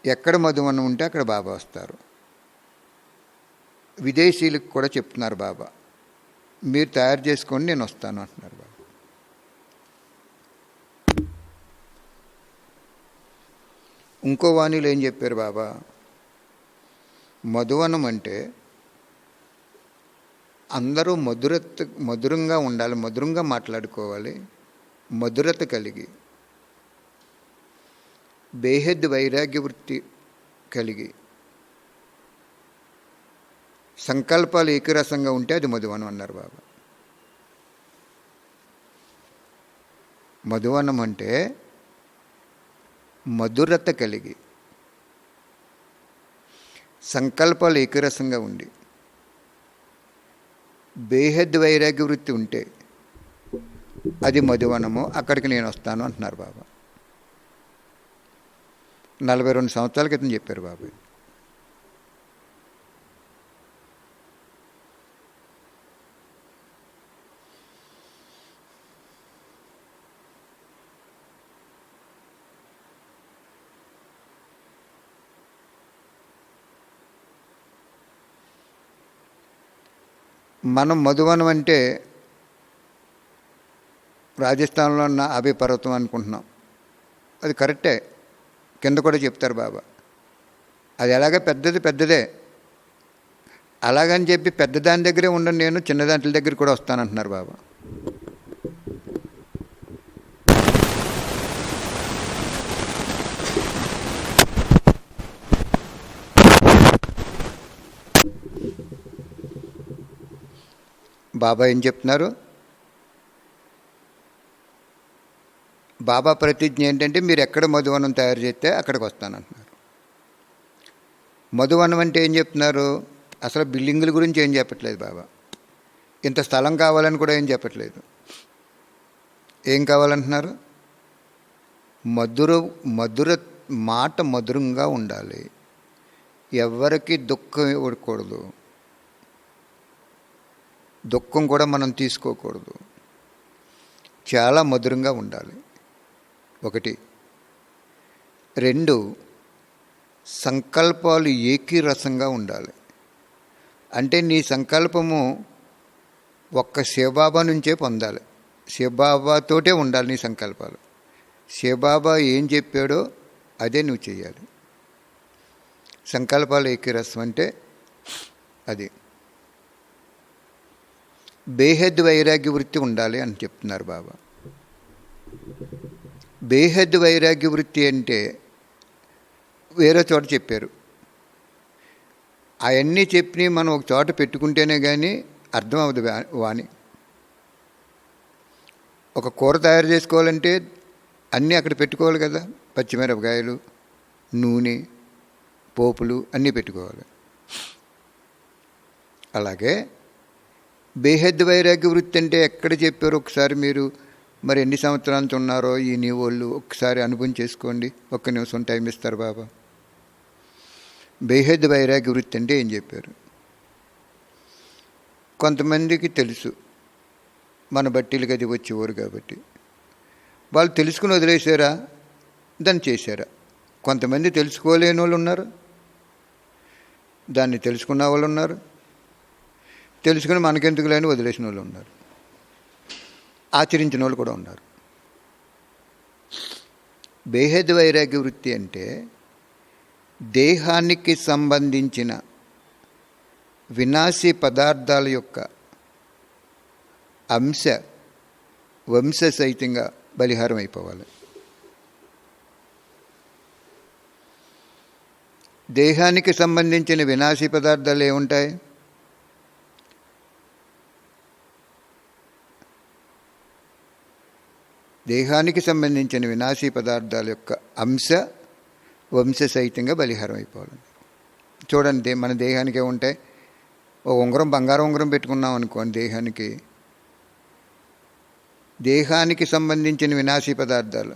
ఎక్కడ మధువనం ఉంటే అక్కడ బాబా వస్తారు. విదేశీయులకు కూడా చెప్తున్నారు బాబా, మీరు తయారు చేసుకోండి, నేను వస్తాను అంటున్నారు బాబా. ఇంకో వాణిలో ఏం చెప్పారు బాబా? మధువనం అంటే అందరూ మధురంగా ఉండాలి, మధురంగా మాట్లాడుకోవాలి, మధురత కలిగి, బేహద్ వైరాగ్య వృత్తి కలిగి, సంకల్పాలు ఏకరసంగా ఉంటే అది మధువనం అన్నారు బాబా. మధువనం అంటే మధురత కలిగి, సంకల్పాలు ఏకరసంగా ఉండి, బేహద్ వైరాగ్య వృత్తి ఉంటే అది మధువనము, అక్కడికి నేను వస్తాను అంటున్నారు బాబా. 42 సంవత్సరాల క్రితం చెప్పారు బాబా. మనం మధువనం అంటే రాజస్థాన్లో ఉన్న అభి పర్వతం అనుకుంటున్నాం. అది కరెక్టే, కింద కూడా చెప్తారు బాబా. అది ఎలాగ పెద్దదే. అలాగని చెప్పి పెద్దదాని దగ్గరే ఉండను, నేను చిన్నదాంట్ల దగ్గర కూడా వస్తానంటున్నారు బాబా. బాబా ఏం చెప్తున్నారు? బాబా ప్రతిజ్ఞ ఏంటంటే మీరు ఎక్కడ మధువనం తయారు చేస్తే అక్కడికి వస్తానంటున్నారు. మధువనం అంటే ఏం చెప్తున్నారు? అసలు బిల్డింగుల గురించి ఏం చెప్పట్లేదు బాబా. ఇంత స్థలం కావాలని కూడా ఏం చెప్పట్లేదు. ఏం కావాలంటున్నారు? మధుర మాట మధురంగా ఉండాలి, ఎవరికి దుఃఖం ఇవ్వకూడదు, దుఃఖం కూడా మనం తీసుకోకూడదు, చాలా మధురంగా ఉండాలి. 1. 2, సంకల్పాలు ఏకీరసంగా ఉండాలి. అంటే నీ సంకల్పము ఒక్క శివబాబా నుంచే పొందాలి, శివబాబాతోటే ఉండాలి నీ సంకల్పాలు. శివబాబా ఏం చెప్పాడో అదే నువ్వు చేయాలి. సంకల్పాలు ఏకీరసం అంటే అది. బేహద్ వైరాగ్య వృత్తి ఉండాలి అని చెప్తున్నారు బాబా. బేహద్ వైరాగ్య వృత్తి అంటే వేరే చోట చెప్పారు. అవన్నీ చెప్పి మనం ఒక చోట పెట్టుకుంటేనే కానీ అర్థం అవ్వదు వాణి. ఒక కూర తయారు చేసుకోవాలంటే అన్నీ అక్కడ పెట్టుకోవాలి కదా. పచ్చిమిరపకాయలు, నూనె, పోపులు అన్నీ పెట్టుకోవాలి. అలాగే బేహద్ వైరాగ్య వృత్తి అంటే ఎక్కడ చెప్పారు ఒకసారి మీరు మరి ఎన్ని సంవత్సరాల నుంచి ఉన్నారో ఈ నీ వాళ్ళు ఒకసారి అనుభవం చేసుకోండి. ఒక్క నిమిషం టైం ఇస్తారు బాబా. బేహద్ వైరాగ్య వృత్తి అంటే ఏం చెప్పారు? కొంతమందికి తెలుసు, మన బట్టీలు గది వచ్చేవారు కాబట్టి వాళ్ళు తెలుసుకుని వదిలేసారా, దాన్ని చేశారా? కొంతమంది తెలుసుకోలేని వాళ్ళు ఉన్నారు, దాన్ని తెలుసుకున్న వాళ్ళు ఉన్నారు, తెలుసుకుని మనకెందుకు లేని వదిలేసిన వాళ్ళు ఉన్నారు, ఆచరించిన వాళ్ళు కూడా ఉన్నారు. బేహద్ వైరాగ్య వృత్తి అంటే దేహానికి సంబంధించిన వినాశీ పదార్థాల యొక్క అంశ వంశ సహితంగా బలిహారం అయిపోవాలి. దేహానికి సంబంధించిన వినాశీ పదార్థాలు ఏముంటాయి? దేహానికి సంబంధించిన వినాశీ పదార్థాల యొక్క అంశ వంశ సహితంగా బలిహారం అయిపోవాలి. చూడండి, మన దేహానికి ఏముంటాయి? ఓ ఉంగరం, బంగారం ఉంగరం పెట్టుకున్నాం అనుకోండి, దేహానికి సంబంధించిన వినాశీ పదార్థాలు.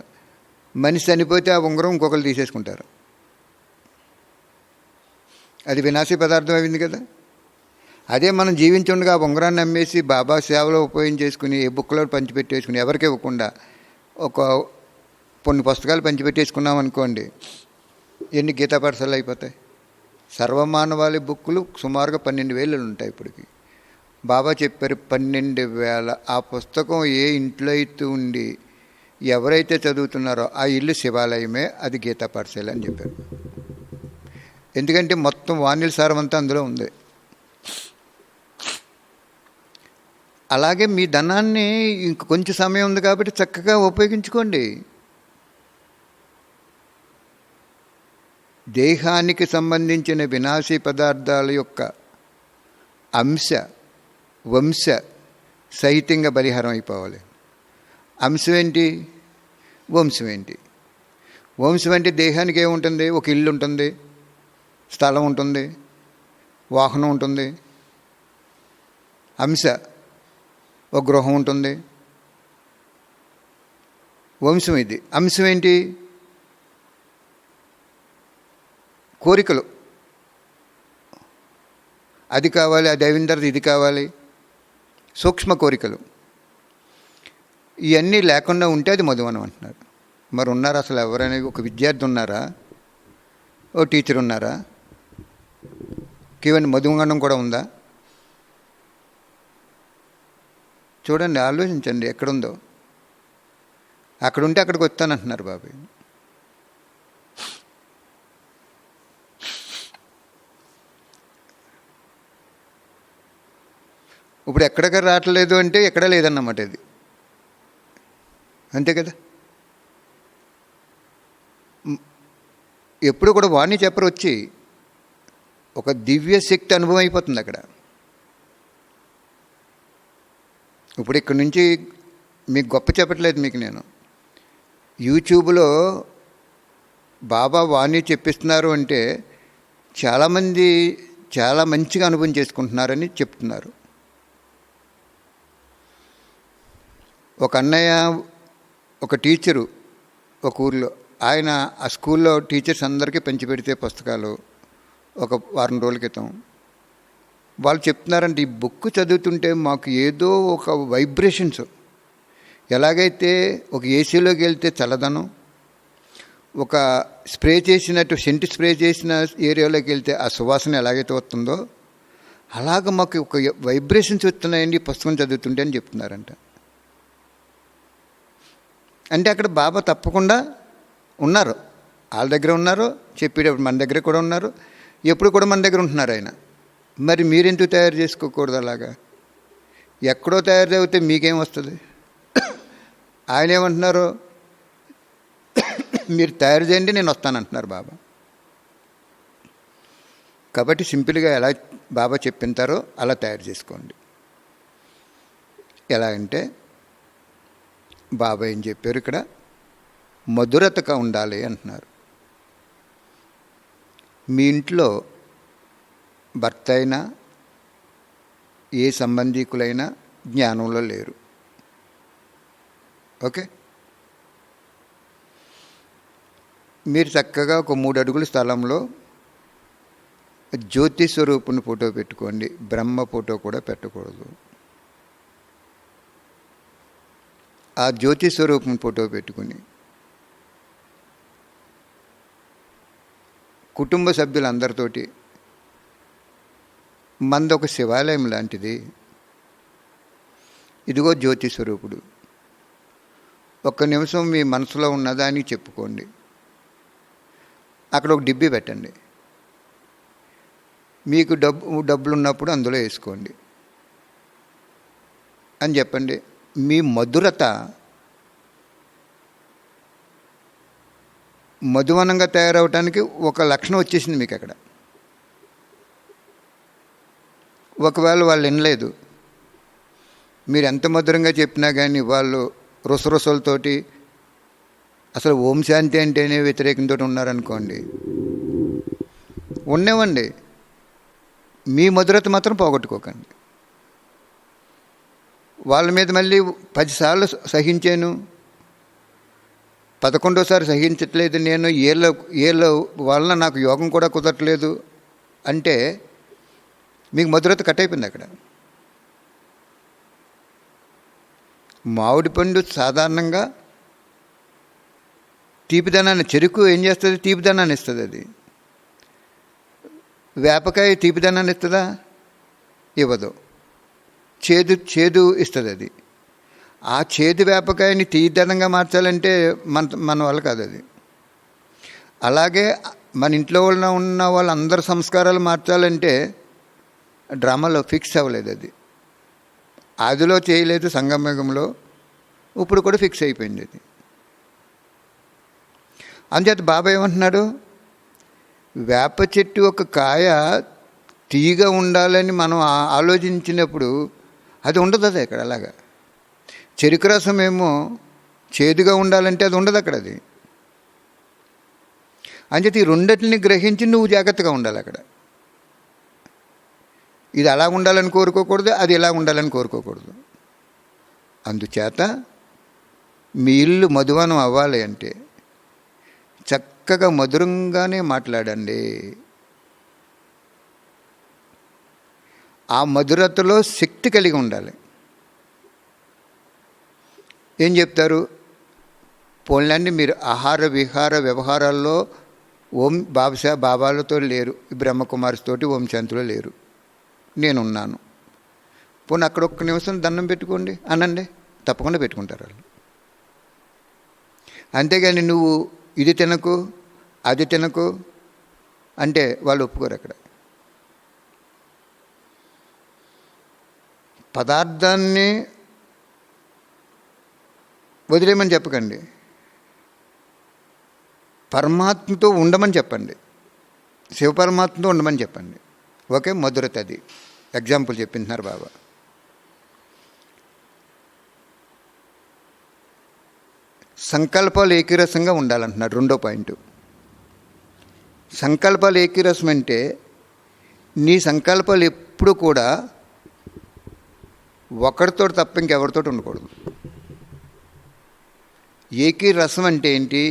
మనిషి చనిపోతే ఆ ఉంగరం ఇంకొకరు తీసేసుకుంటారు, అది వినాశీ పదార్థం అయింది కదా. అదే మనం జీవించుండగా ఆ ఉంగరాన్ని అమ్మేసి బాబా సేవలో ఉపయోగించేసుకుని ఏ బుక్లో పంచిపెట్టేసుకుని ఎవరికి ఇవ్వకుండా ఒక కొన్ని పుస్తకాలు పంచిపెట్టేసుకున్నాం అనుకోండి, ఎన్ని గీతా పాఠశాలలు అయిపోతాయి? సర్వమానవాళి బుక్కులు సుమారుగా 12,000 ఉంటాయి ఇప్పటికి. బాబా చెప్పారు 12,000. ఆ పుస్తకం ఏ ఇంట్లో అయితే ఉండి ఎవరైతే చదువుతున్నారో ఆ ఇల్లు శివాలయమే, అది గీతా పాఠశాల అని చెప్పారు. ఎందుకంటే మొత్తం వాణిల సారం అంతా అందులో ఉంది. అలాగే మీ ధనాన్ని ఇంక కొంచెం సమయం ఉంది కాబట్టి చక్కగా ఉపయోగించుకోండి. దేహానికి సంబంధించిన వినాశీ పదార్థాల యొక్క అంశ వంశ సహితంగా బలిహారం అయిపోవాలి. అంశం ఏంటి? వంశం ఏంటి? వంశం అంటే దేహానికి ఏముంటుంది? ఒక ఇల్లు ఉంటుంది, స్థలం ఉంటుంది, వాహనం ఉంటుంది. అంశ ఒక గృహం ఉంటుంది. వంశం ఇది. అంశం ఏంటి? కోరికలు. అది కావాలి, అది అయిన తర్వాత ఇది కావాలి, సూక్ష్మ కోరికలు. ఇవన్నీ లేకుండా ఉంటే అది మధువనం అంటున్నారు. మరి ఉన్నారా అసలు ఎవరైనా? ఒక విద్యార్థి ఉన్నారా? ఓ టీచర్ ఉన్నారా? కేవలం మధువనం కూడా ఉందా? చూడండి, ఆలోచించండి ఎక్కడుందో. అక్కడుంటే అక్కడికి వస్తానంటున్నారు బాబాయ్. ఇప్పుడు ఎక్కడికి రావట్లేదు అంటే ఎక్కడ లేదన్నమాట ఇది. అంతే కదా. ఎప్పుడు కూడా వాణ్ణి చెప్పరు, వచ్చి ఒక దివ్య శక్తి అనుభవం అయిపోతుంది అక్కడ. ఇప్పుడు ఇక్కడి నుంచి మీకు గొప్ప చెప్పట్లేదు మీకు నేను. యూట్యూబ్లో బాబా వాణి చెప్పిస్తున్నారు అంటే చాలామంది చాలా మంచిగా అనుభవం చేసుకుంటున్నారని చెప్తున్నారు. ఒక అన్నయ్య, ఒక టీచరు ఒక ఊర్లో, ఆయన ఆ స్కూల్లో టీచర్స్ అందరికీ పంచిపెడితే పుస్తకాలు ఒక వారం రోజుల క్రితం వాళ్ళు చెప్తున్నారంటే, ఈ బుక్ చదువుతుంటే మాకు ఏదో ఒక వైబ్రేషన్స్, ఎలాగైతే ఒక ఏసీలోకి వెళ్తే చల్లదనం, ఒక స్ప్రే చేసినట్టు సెంట్ స్ప్రే చేసిన ఏరియాలోకి వెళ్తే ఆ సువాసన ఎలాగైతే వస్తుందో అలాగ మాకు ఒక వైబ్రేషన్స్ వస్తున్నాయండి పుస్తకం చదువుతుంటే అని చెప్తున్నారంట. అంటే అక్కడ బాబా తప్పకుండా ఉన్నారు, వాళ్ళ దగ్గర ఉన్నారు, చెప్పేటప్పుడు మన దగ్గర కూడా ఉన్నారు, ఎప్పుడు కూడా మన దగ్గర ఉంటున్నారు ఆయన. మరి మీరెందుకు తయారు చేసుకోకూడదు అలాగా? ఎక్కడో తయారైతే మీకేం వస్తుంది? ఆయన ఏమంటున్నారు? మీరు తయారు చేయండి, నేను వస్తానంటున్నారు బాబా. కాబట్టి సింపుల్గా ఎలా బాబా చెప్పింటారో అలా తయారు చేసుకోండి. ఎలా అంటే బాబా ఏం చెప్పారు ఇక్కడ? మధురతగా ఉండాలి అంటున్నారు. మీ ఇంట్లో భర్త అయినా ఏ సంబంధీకులైనా జ్ఞానంలో లేరు. ఓకే, మీరు చక్కగా ఒక 3 అడుగుల స్థలంలో జ్యోతి స్వరూపుని ఫోటో పెట్టుకోండి. బ్రహ్మ ఫోటో కూడా పెట్టకూడదు. ఆ జ్యోతి స్వరూపుని ఫోటో పెట్టుకుని కుటుంబ సభ్యులందరితోటి, మంది ఒక శివాలయం లాంటిది, ఇదిగో జ్యోతి స్వరూపుడు, ఒక్క నిమిషం మీ మనసులో ఉన్నదాన్ని చెప్పుకోండి. అక్కడ ఒక డిబ్బి పెట్టండి. మీకు డబ్బులు ఉన్నప్పుడు అందులో వేసుకోండి అని చెప్పండి. మీ మధురత మధువనంగా తయారవటానికి ఒక లక్షణం వచ్చేసింది మీకు అక్కడ. ఒకవేళ వాళ్ళు వినలేదు, మీరు ఎంత మధురంగా చెప్పినా కానీ వాళ్ళు రుసరుసలతోటి అసలు ఓం శాంతి అంటేనే వ్యతిరేకంతో ఉన్నారనుకోండి, ఉండేవండి. మీ మధురత మాత్రం పోగొట్టుకోకండి. వాళ్ళ మీద మళ్ళీ 10 సార్లు సహించాను, 11వ సారి సహించట్లేదు, నేను ఏళ్ళ వలన నాకు యోగం కూడా కుదరట్లేదు అంటే మీకు మధురత కట్ అయిపోయింది అక్కడ. మామిడి పండు సాధారణంగా తీపిదనాన్ని, చెరుకు ఏం చేస్తుంది? తీపిదనాన్ని ఇస్తుంది. అది వేపకాయ తీపిదనాన్ని ఇస్తుందా? ఇవ్వదు. చేదు ఇస్తుంది అది. ఆ చేదు వేపకాయని తీయదనంగా మార్చాలంటే మన వల్ల కాదు అది. అలాగే మన ఇంట్లో ఉన్న వాళ్ళందరి సంస్కారాలు మార్చాలంటే డ్రామాలో ఫిక్స్ అవ్వలేదు. అది ఆదిలో చేయలేదు, సంగమయుగంలో, ఇప్పుడు కూడా ఫిక్స్ అయిపోయింది అది. అంచేత బాబా ఏమంటున్నాడు? వేప చెట్టు ఒక కాయ తీయగా ఉండాలని మనం ఆలోచించినప్పుడు అది ఉండదు. అది అక్కడ అలాగా. చెరుకు రసం ఏమో చేదుగా ఉండాలంటే అది ఉండదు అక్కడ. అది అంచేత ఈ రెండింటిని గ్రహించి నువ్వు జాగ్రత్తగా ఉండాలి అక్కడ. ఇది అలా ఉండాలని కోరుకోకూడదు, అది ఇలా ఉండాలని కోరుకోకూడదు. అందుచేత మీ ఇల్లు మధువనం అవ్వాలి అంటే చక్కగా మధురంగానే మాట్లాడండి. ఆ మధురతలో శక్తి కలిగి ఉండాలి. ఏం చెప్తారు? పోన్లండి, మీరు ఆహార విహార వ్యవహారాల్లో ఓం బాబాలతో లేరు, బ్రహ్మకుమారితోటి ఓం శాంతిలో లేరు, నేనున్నాను. పోనీ అక్కడ ఒక్క నిమిషం దండం పెట్టుకోండి అనండి, తప్పకుండా పెట్టుకుంటారు వాళ్ళు. అంతేగాని నువ్వు ఇది తినకు అది తినకు అంటే వాళ్ళు ఒప్పుకోరు. అక్కడ పదార్థాన్ని వదిలేయమని చెప్పకండి, పరమాత్మతో ఉండమని చెప్పండి, శివపరమాత్మతో ఉండమని చెప్పండి. ఓకే, మధురత అది ఎగ్జాంపుల్ చెప్పింటున్నారు బాబా. సంకల్పాలు ఏకీరసంగా ఉండాలంటున్నాడు. 2వ పాయింట్. సంకల్పాలు ఏకీరసం అంటే నీ సంకల్పాలు ఎప్పుడు కూడా ఒకరితో తప్ప ఇంకెవరితో ఉండకూడదు. ఏకీరసం అంటే ఏంటి?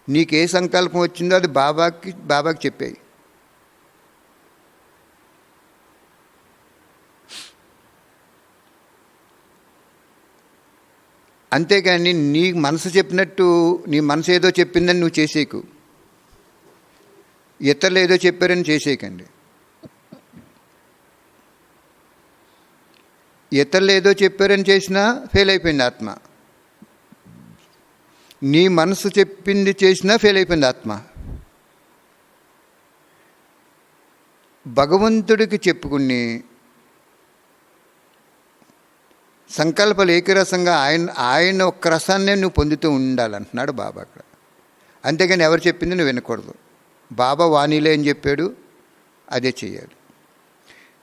నీకే సంకల్పం వచ్చిందో అది బాబాకి చెప్పాయి. అంతేగాని నీ మనసు చెప్పినట్టు, నీ మనసు ఏదో చెప్పిందని నువ్వు చేసేయకు, ఇతరులు ఏదో చెప్పారని చేసేయకండి. ఇతరులు ఏదో చెప్పారని చేసినా ఫెయిల్ అయిపోయింది ఆత్మ. నీ మనసు చెప్పింది చేసినా ఫెయిల్ అయిపోయింది ఆత్మ. భగవంతుడికి చెప్పుకుని సంకల్పాలు ఏకరసంగా ఆయన ఒక్క రసాన్నే నువ్వు పొందుతూ ఉండాలంటున్నాడు బాబా అక్కడ. అంతేగాని ఎవరు చెప్పింది నువ్వు వినకూడదు. బాబా వాణిలే అని చెప్పాడు, అదే చేయాలి.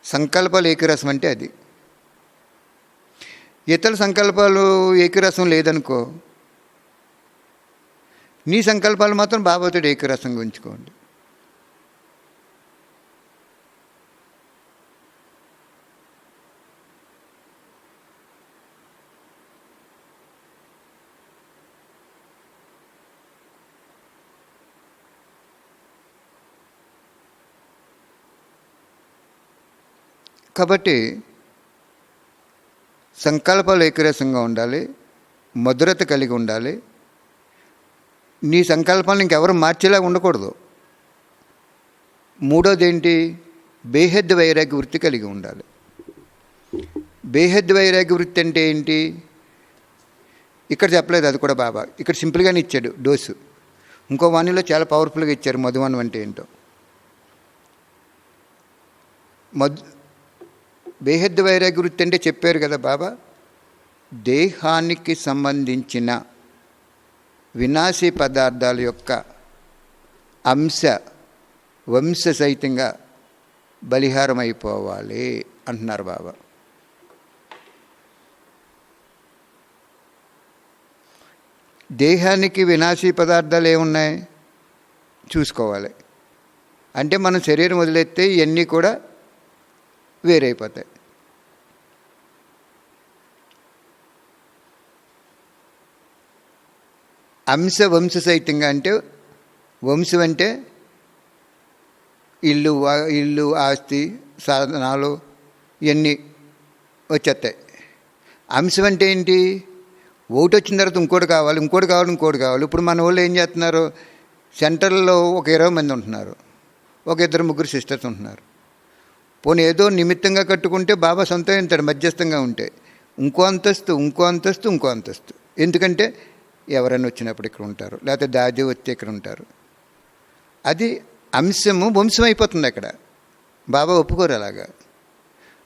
సంకల్పాలు ఏకరసం అంటే అది. ఇతర సంకల్పాలు ఏకరసం లేదనుకో, నీ సంకల్పాలు మాత్రం బాబాతో ఏకరసంగా ఉంచుకోండి. కాబట్టి సంకల్పాలు ఏకరసంగా ఉండాలి, మధురత కలిగి ఉండాలి. నీ సంకల్పాలను ఇంకెవరు మార్చేలా ఉండకూడదు. మూడోది ఏంటి? బేహద్ వైరాగ్య వృత్తి కలిగి ఉండాలి. బేహద్ వైరాగ్య వృత్తి అంటే ఏంటి? ఇక్కడ చెప్పలేదు అది కూడా బాబా, ఇక్కడ సింపుల్గానే ఇచ్చాడు డోసు. ఇంకో వాణిలో చాలా పవర్ఫుల్గా ఇచ్చారు మధువనం అంటే ఏంటో. బేహద్ వైరాగ్య వృత్తి అంటే చెప్పారు కదా బాబా, దేహానికి సంబంధించిన వినాశీ పదార్థాల యొక్క వంశ సహితంగా బలిహారం అయిపోవాలి అంటున్నారు బాబా. దేహానికి వినాశీ పదార్థాలు ఏమున్నాయి చూసుకోవాలి. అంటే మనం శరీరం వదిలేస్తే ఇవన్నీ కూడా వేరైపోతాయి. వంశ సహితంగా అంటే వంశం అంటే ఇల్లు ఆస్తి సాధనాలు ఇవన్నీ వచ్చేస్తాయి. అంశం అంటే ఏంటి? ఒకటి వచ్చిన తర్వాత ఇంకోటి కావాలి. ఇప్పుడు మన వాళ్ళు ఏం చేస్తున్నారు, సెంటర్లో ఒక 20 మంది ఉంటున్నారు, ఒక 2-3 సిస్టర్స్ ఉంటున్నారు. పోనీ ఏదో నిమిత్తంగా కట్టుకుంటే బాబా సంతోషిస్తాడు. మధ్యస్థంగా ఉంటే ఇంకో అంతస్తు. ఎందుకంటే ఎవరైనా వచ్చినప్పుడు ఇక్కడ ఉంటారు, లేకపోతే దాది వస్తే ఇక్కడ ఉంటారు. అది వంశం అయిపోతుంది అక్కడ. బాబా ఒప్పుకోరు అలాగా.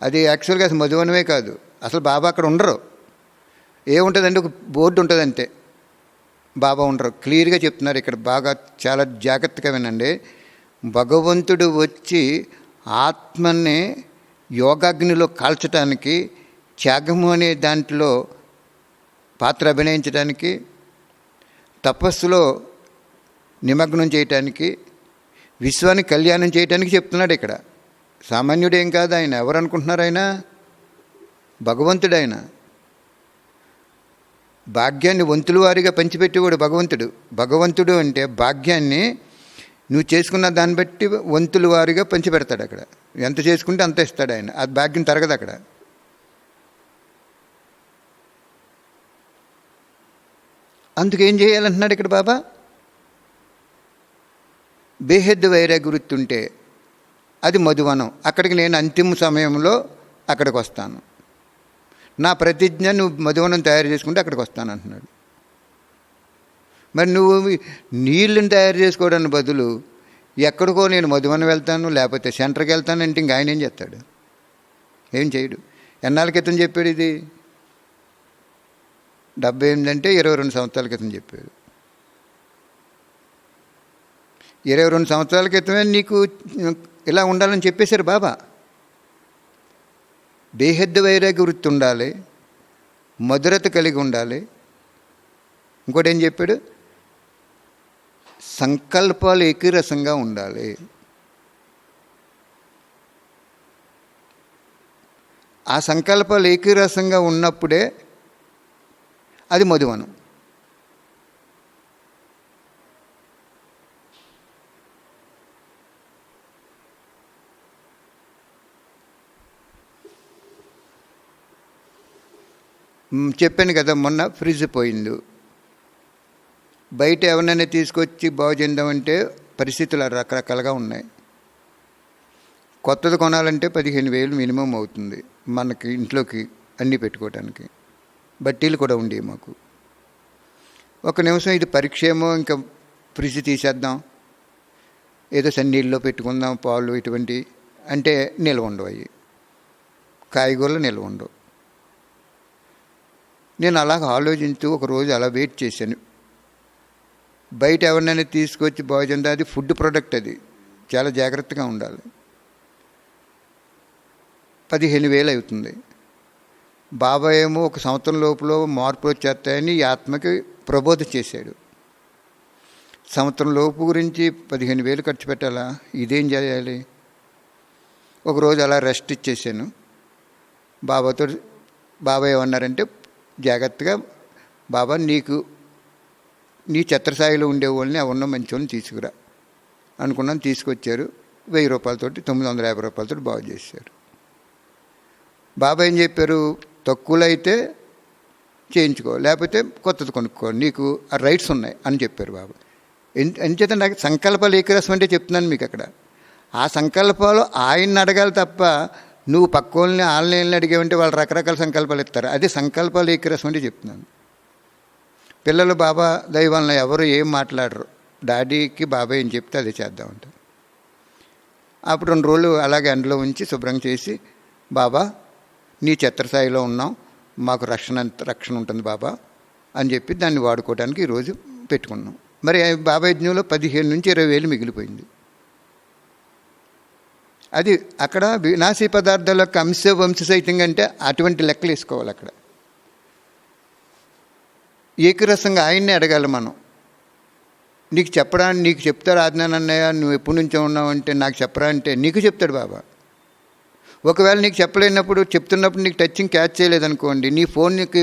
అది యాక్చువల్గా అసలు మధువనమే కాదు, అసలు బాబా అక్కడ ఉండరు. ఏముంటుందంటే ఒక బోర్డు ఉంటుంది అంతే, బాబా ఉండరు. క్లియర్గా చెప్తున్నారు ఇక్కడ, బాగా చాలా జాగ్రత్తగా వినండి. భగవంతుడు వచ్చి ఆత్మని యోగాగ్నిలో కాల్చడానికి, త్యాగము అనే దాంట్లో పాత్ర అభినయించడానికి, తపస్సులో నిమగ్నం చేయటానికి, విశ్వాన్ని కళ్యాణం చేయటానికి చెప్తున్నాడు ఇక్కడ. సామాన్యుడేం కాదు ఆయన. ఎవరు అనుకుంటున్నారు ఆయన? భగవంతుడు. ఆయన భాగ్యాన్ని వంతుల వారిగా పంచిపెట్టేవాడు భగవంతుడు అంటే భాగ్యాన్ని నువ్వు చేసుకున్న దాన్ని బట్టి వంతుల వారిగా పంచిపెడతాడు. అక్కడ ఎంత చేసుకుంటే అంత ఇస్తాడు ఆయన. అది భాగ్యం తరగదు అక్కడ. అందుకేం చేయాలంటున్నాడు ఇక్కడ బాబా? బేహద్ వైరాగ్య వృత్తి ఉంటే అది మధువనం. అక్కడికి నేను అంతిమ సమయంలో అక్కడికి వస్తాను. నా ప్రతిజ్ఞ నువ్వు మధువనం తయారు చేసుకుంటే అక్కడికి వస్తాను అంటున్నాడు. మరి నువ్వు నీళ్ళని తయారు చేసుకోవడానికి బదులు ఎక్కడికో నేను మధువనం వెళ్తాను, లేకపోతే సెంటర్కి వెళ్తాను అంటే ఇంక ఆయన ఏం చేస్తాడు? ఏం చేయడు. ఎన్నాళ్ళ క్రితం చెప్పాడు ఇది? 78 అంటే 22 సంవత్సరాల క్రితం చెప్పాడు. 22 సంవత్సరాల క్రితమే నీకు ఇలా ఉండాలని చెప్పేశారు బాబా. బేహద్ వైరాగ్య వృత్తి ఉండాలి, మధురత కలిగి ఉండాలి. ఇంకోటి ఏం చెప్పాడు? సంకల్పాలు ఏకరసంగా ఉండాలి. ఆ సంకల్పాలు ఏకరసంగా ఉన్నప్పుడే అది మధువనం. చెప్పాను కదా, మొన్న ఫ్రిడ్జ్ పోయింది. బయట ఎవరినైనా తీసుకొచ్చి బాగు చేద్దామంటే పరిస్థితులు రకరకాలుగా ఉన్నాయి. కొత్తది కొనాలంటే 15,000 మినిమం అవుతుంది మనకి, ఇంట్లోకి అన్నీ పెట్టుకోవడానికి. బట్టీలు కూడా ఉండేవి మాకు. ఒక నిమిషం ఇది పరీక్ష ఏమో, ఇంకా ఫ్రిడ్జ్ తీసేద్దాం, ఏదో సన్నీళ్ళలో పెట్టుకుందాం, పాలు ఇటువంటి అంటే నిల్వ ఉండవు. అవి కాయగూరలు నిల్వ ఉండవు. నేను అలాగ ఆలోచించు ఒకరోజు అలా వెయిట్ చేశాను. బయట ఎవరినైనా తీసుకొచ్చి భోజనం, అది ఫుడ్ ప్రోడక్ట్, అది చాలా జాగ్రత్తగా ఉండాలి. 15,000 అవుతుంది. బాబా ఏమో 1 సంవత్సరం లోపల మార్పులు వచ్చేస్తాయని ఈ ఆత్మకి ప్రబోధ చేశాడు. సంవత్సరం లోపు గురించి 15,000 ఖర్చు పెట్టాలా? ఇదేం చేయాలి? ఒకరోజు అలా రెస్ట్ ఇచ్చేసాను. బాబా ఏమన్నారంటే, జాగ్రత్తగా బాబా నీ ఛత్రసాయిలో ఉండేవాళ్ళని ఎవరినో మంచి వాళ్ళని తీసుకురా అనుకున్నాను. తీసుకొచ్చారు. 1000 రూపాయలతోటి 950 రూపాయలతో బాగు చేశారు. బాబా ఏం చెప్పారు? తక్కువలో అయితే చేయించుకో, లేకపోతే కొత్తది కొనుక్కో, నీకు ఆ రైట్స్ ఉన్నాయి అని చెప్పారు బాబా. ఎంచేత నాకు సంకల్పాలు ఏకరసం అంటే చెప్తున్నాను మీకు. అక్కడ ఆ సంకల్పాలు ఆయన్ని అడగాలి తప్ప నువ్వు పక్కోళ్ళని ఆన్లైన్లో అడిగేవంటే వాళ్ళు రకరకాల సంకల్పాలు ఇస్తారు. అది సంకల్పాలు ఏకరసం అంటే చెప్తున్నాను. పిల్లలు బాబా దైవాలను ఎవరు ఏం మాట్లాడరు, డాడీకి బాబా ఏం చెప్తే అదే చేద్దామంటారు. అప్పుడు 2 రోజులు అలాగే ఎండలో ఉంచి శుభ్రం చేసి, బాబా నీ ఛత్రసాయిలో ఉన్నాం, మాకు రక్షణ ఉంటుంది బాబా అని చెప్పి దాన్ని వాడుకోవడానికి ఈరోజు పెట్టుకున్నాం. మరి బాబా యజ్ఞంలో 15,000 నుంచి 20,000 మిగిలిపోయింది. అది అక్కడ వినాశీ పదార్థాల యొక్క వంశసహితంగా అంటే అటువంటి లెక్కలు వేసుకోవాలి. అక్కడ ఏకరసంగా ఆయన్నే అడగాలి మనం. నీకు చెప్తాడు ఆజ్ఞానన్నయ్య, నువ్వు ఎప్పటి నుంచో ఉన్నావంటే నాకు చెప్పరా అంటే నీకు చెప్తాడు బాబా. ఒకవేళ నీకు చెప్పలేనప్పుడు, చెప్తున్నప్పుడు నీకు టచింగ్ క్యాచ్ చేయలేదనుకోండి, నీ ఫోన్కి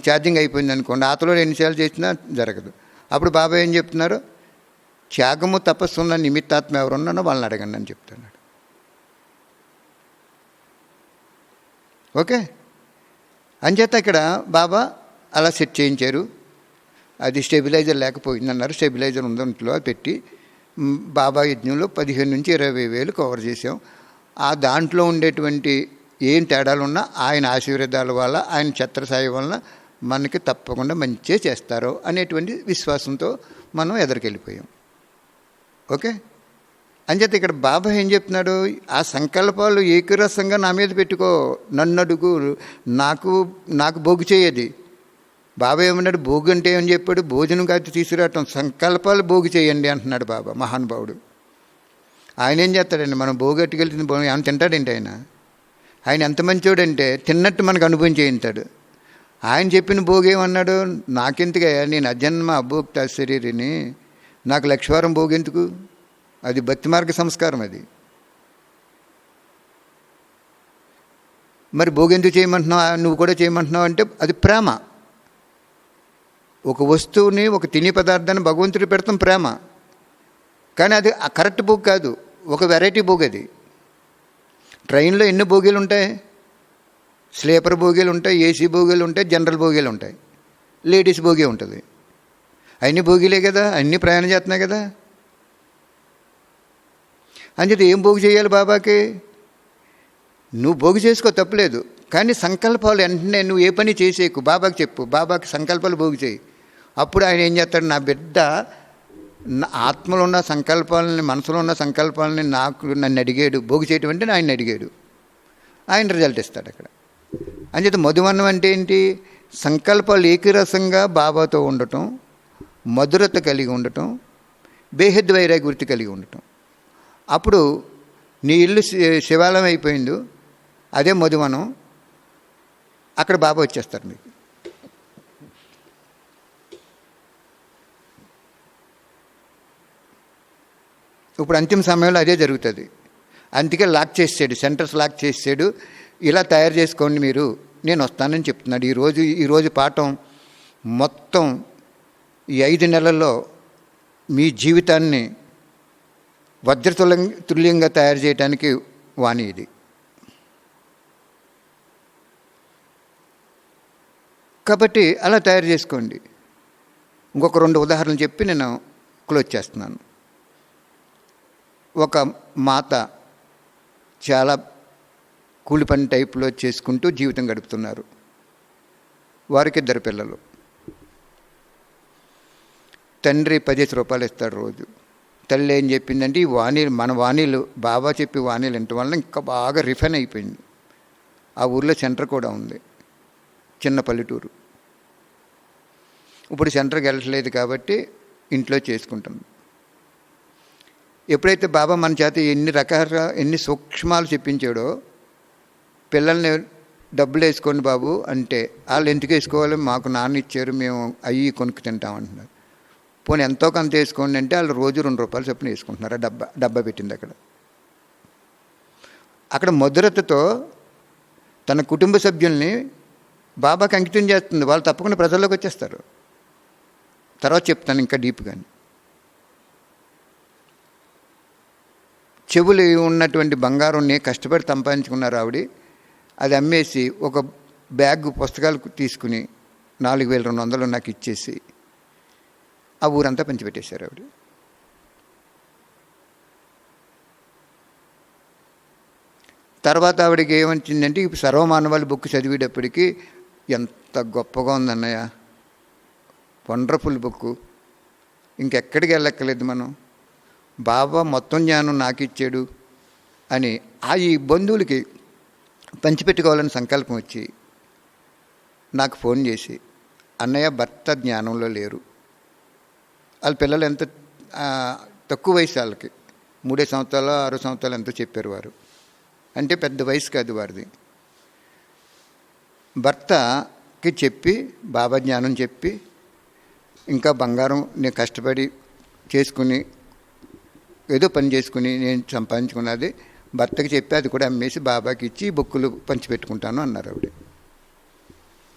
ఛార్జింగ్ అయిపోయింది అనుకోండి, ఆతలో ఎన్నిసార్లు చేసినా జరగదు. అప్పుడు బాబా ఏం చెప్తున్నారు? త్యాగము తపస్సు ఉన్న నిమిత్తాత్మ ఎవరున్నానో వాళ్ళని అడగండి అని చెప్తున్నాడు. ఓకే, అంచేత ఇక్కడ బాబా అలా సెట్ చేయించారు. అది స్టెబిలైజర్ లేకపోయిందన్నారు. స్టెబిలైజర్ ఉందంట్లో పెట్టి బాబా యజ్ఞంలో 15,000 నుంచి 20,000 కవర్ చేసాం. ఆ దాంట్లో ఉండేటువంటి ఏం తేడాలున్నా ఆయన ఆశీర్వాదాల వల్ల, ఆయన ఛత్రసాయి వలన మనకి తప్పకుండా మంచిగా చేస్తారు అనేటువంటి విశ్వాసంతో మనం ఎదురుకెళ్ళిపోయాం. ఓకే, అంచేత ఇక్కడ బాబా ఏం చెప్తున్నాడు? ఆ సంకల్పాలు ఏకరసంగా నా మీద పెట్టుకో, నన్ను అడుగు, నాకు భోగు చేయది. బాబా ఏమన్నాడు? భోగు అంటే ఏమని చెప్పాడు? భోజనం కాదు తీసుకురావటం, సంకల్పాలు భోగు చేయండి అంటున్నాడు బాబా మహానుభావుడు. ఆయన ఏం చేస్తాడండి? మనం భోగట్టుకెళ్తుంది ఏమైనా తింటాడంటే ఆయన ఎంత మంచోడంటే తిన్నట్టు మనకు అనుభవం చేయించాడు. ఆయన చెప్పిన భోగి ఏమన్నాడు? నాకెందుకయ్యా, నేను అజన్మ అభోక్త శరీరిని, నాకు లక్షవారం భోగెందుకు? అది భక్తి మార్గ సంస్కారం. అది మరి భోగెందుకు చేయమంటున్నావు, నువ్వు కూడా చేయమంటున్నావు అంటే అది ప్రేమ. ఒక వస్తువుని, ఒక తినే పదార్థాన్ని భగవంతుడు పెడతాం ప్రేమ. కానీ అది ఆ కరెక్ట్ భోగి కాదు, ఒక వెరైటీ భోగి. అది ట్రైన్లో ఎన్ని భోగిలు ఉంటాయి? స్లీపర్ భోగిలు ఉంటాయి, ఏసీ భోగిలు ఉంటాయి, జనరల్ భోగిలు ఉంటాయి, లేడీస్ భోగి ఉంటుంది. అన్ని భోగిలే కదా, అన్నీ ప్రయాణం చేస్తున్నాయి కదా. అంచేత ఏం భోగి చేయాలి బాబాకి? నువ్వు భోగి చేసుకో, తప్పలేదు. కానీ సంకల్పాలు వెంటనే నువ్వు ఏ పని చేసేకు, బాబాకి చెప్పు, బాబాకి సంకల్పాలు భోగి చేయి. అప్పుడు ఆయన ఏం చేస్తాడు? నా బిడ్డ ఆత్మలో ఉన్న సంకల్పాలని, మనసులో ఉన్న సంకల్పాలని నన్ను అడిగాడు, భోగి చేయటం అంటే ఆయన అడిగాడు, ఆయన రిజల్ట్ ఇస్తాడు అక్కడ. అంచేత మధువన్నం అంటే ఏంటి? సంకల్పాలు ఏకరసంగా బాబాతో ఉండటం, మధురత కలిగి ఉండటం, బేహద్ వైరాగ్యవృత్తి కలిగి ఉండటం. అప్పుడు నీ ఇల్లు శివాలయం అయిపోయింది, అదే మధువనం. అక్కడ బాబా వచ్చేస్తారు మీకు. ఇప్పుడు అంతిమ సమయంలో అదే జరుగుతుంది. అందుకే లాక్ చేసాడు, సెంటర్స్ లాక్ చేసాడు. ఇలా తయారు చేసుకోండి మీరు, నేను వస్తానని చెప్తున్నాడు. ఈరోజు పాఠం మొత్తం ఈ 5 నెలల్లో మీ జీవితాన్ని వజ్రతుల్యంగా తయారు చేయడానికి వాణి ఇది. కాబట్టి అలా తయారు చేసుకోండి. ఇంకొక 2 ఉదాహరణలు చెప్పి నేను క్లోజ్ చేస్తున్నాను. ఒక మాత చాలా కూలి పని టైప్లో చేసుకుంటూ జీవితం గడుపుతున్నారు. వారికి 2 పిల్లలు. తండ్రి 10 రూపాయలు ఇస్తాడు రోజు. తల్లి ఏం చెప్పిందంటే, ఈ వాణీలు, మన వాణీలు, బాబా చెప్పి వాణీలు ఇంటి వల్ల ఇంకా బాగా రిఫైన్ అయిపోయింది. ఆ ఊర్లో సెంటర్ కూడా ఉంది. చిన్న పల్లెటూరు. ఇప్పుడు సెంటర్కి వెళ్ళట్లేదు కాబట్టి ఇంట్లో చేసుకుంటుంది. ఎప్పుడైతే బాబా మన చేత ఎన్ని సూక్ష్మాలు చెప్పించాడో, పిల్లల్ని డబ్బులు వేసుకోండి బాబు అంటే వాళ్ళు ఎందుకు వేసుకోవాలి, మాకు నాన్న ఇచ్చారు, మేము అవి కొనుక్కు తింటామంటున్నారు. పోనీ ఎంతో కొంత వేసుకోండి అంటే వాళ్ళు రోజు 2 రూపాయలు చొప్పున వేసుకుంటున్నారు. డబ్బా పెట్టింది అక్కడ మధురతతో తన కుటుంబ సభ్యుల్ని బాబాకి అంకితం చేస్తుంది. వాళ్ళు తప్పకుండా ప్రజల్లోకి వచ్చేస్తారు. తర్వాత చెప్తాను ఇంకా డీప్గాని. చెవులు ఉన్నటువంటి బంగారాన్ని కష్టపడి సంపాదించుకున్నారు ఆవిడ. అది అమ్మేసి ఒక బ్యాగ్ పుస్తకాలు తీసుకుని 4200 నాకు ఇచ్చేసి ఆ ఊరంతా పంచిపెట్టేశారు ఆవిడ. తర్వాత ఆవిడకి ఏమొచ్చిందంటే, ఇప్పుడు సర్వమానవాళి బుక్ చదివేటప్పటికి ఎంత గొప్పగా ఉందన్నయ్య, వండర్ఫుల్ బుక్, ఇంకెక్కడికి వెళ్ళక్కర్లేదు మనం, బాబా మొత్తం జ్ఞానం నాకు ఇచ్చాడు అని ఈ బంధువులకి పంచిపెట్టుకోవాలని సంకల్పం వచ్చి నాకు ఫోన్ చేసి, అన్నయ్య భర్త జ్ఞానంలో లేరు, వాళ్ళ పిల్లలు ఎంత తక్కువ వయసు, వాళ్ళకి 3 సంవత్సరాలు 6 సంవత్సరాలు ఎంతో చెప్పారు వారు, అంటే పెద్ద వయసు కాదు వారిది. భర్తకి చెప్పి బాబా జ్ఞానం చెప్పి ఇంకా బంగారం నేను కష్టపడి చేసుకుని ఏదో పని చేసుకుని నేను సంపాదించుకున్నది భర్తకి చెప్పి అది కూడా అమ్మేసి బాబాకి ఇచ్చి బుక్కులు పంచిపెట్టుకుంటాను అన్నారు ఆవిడ.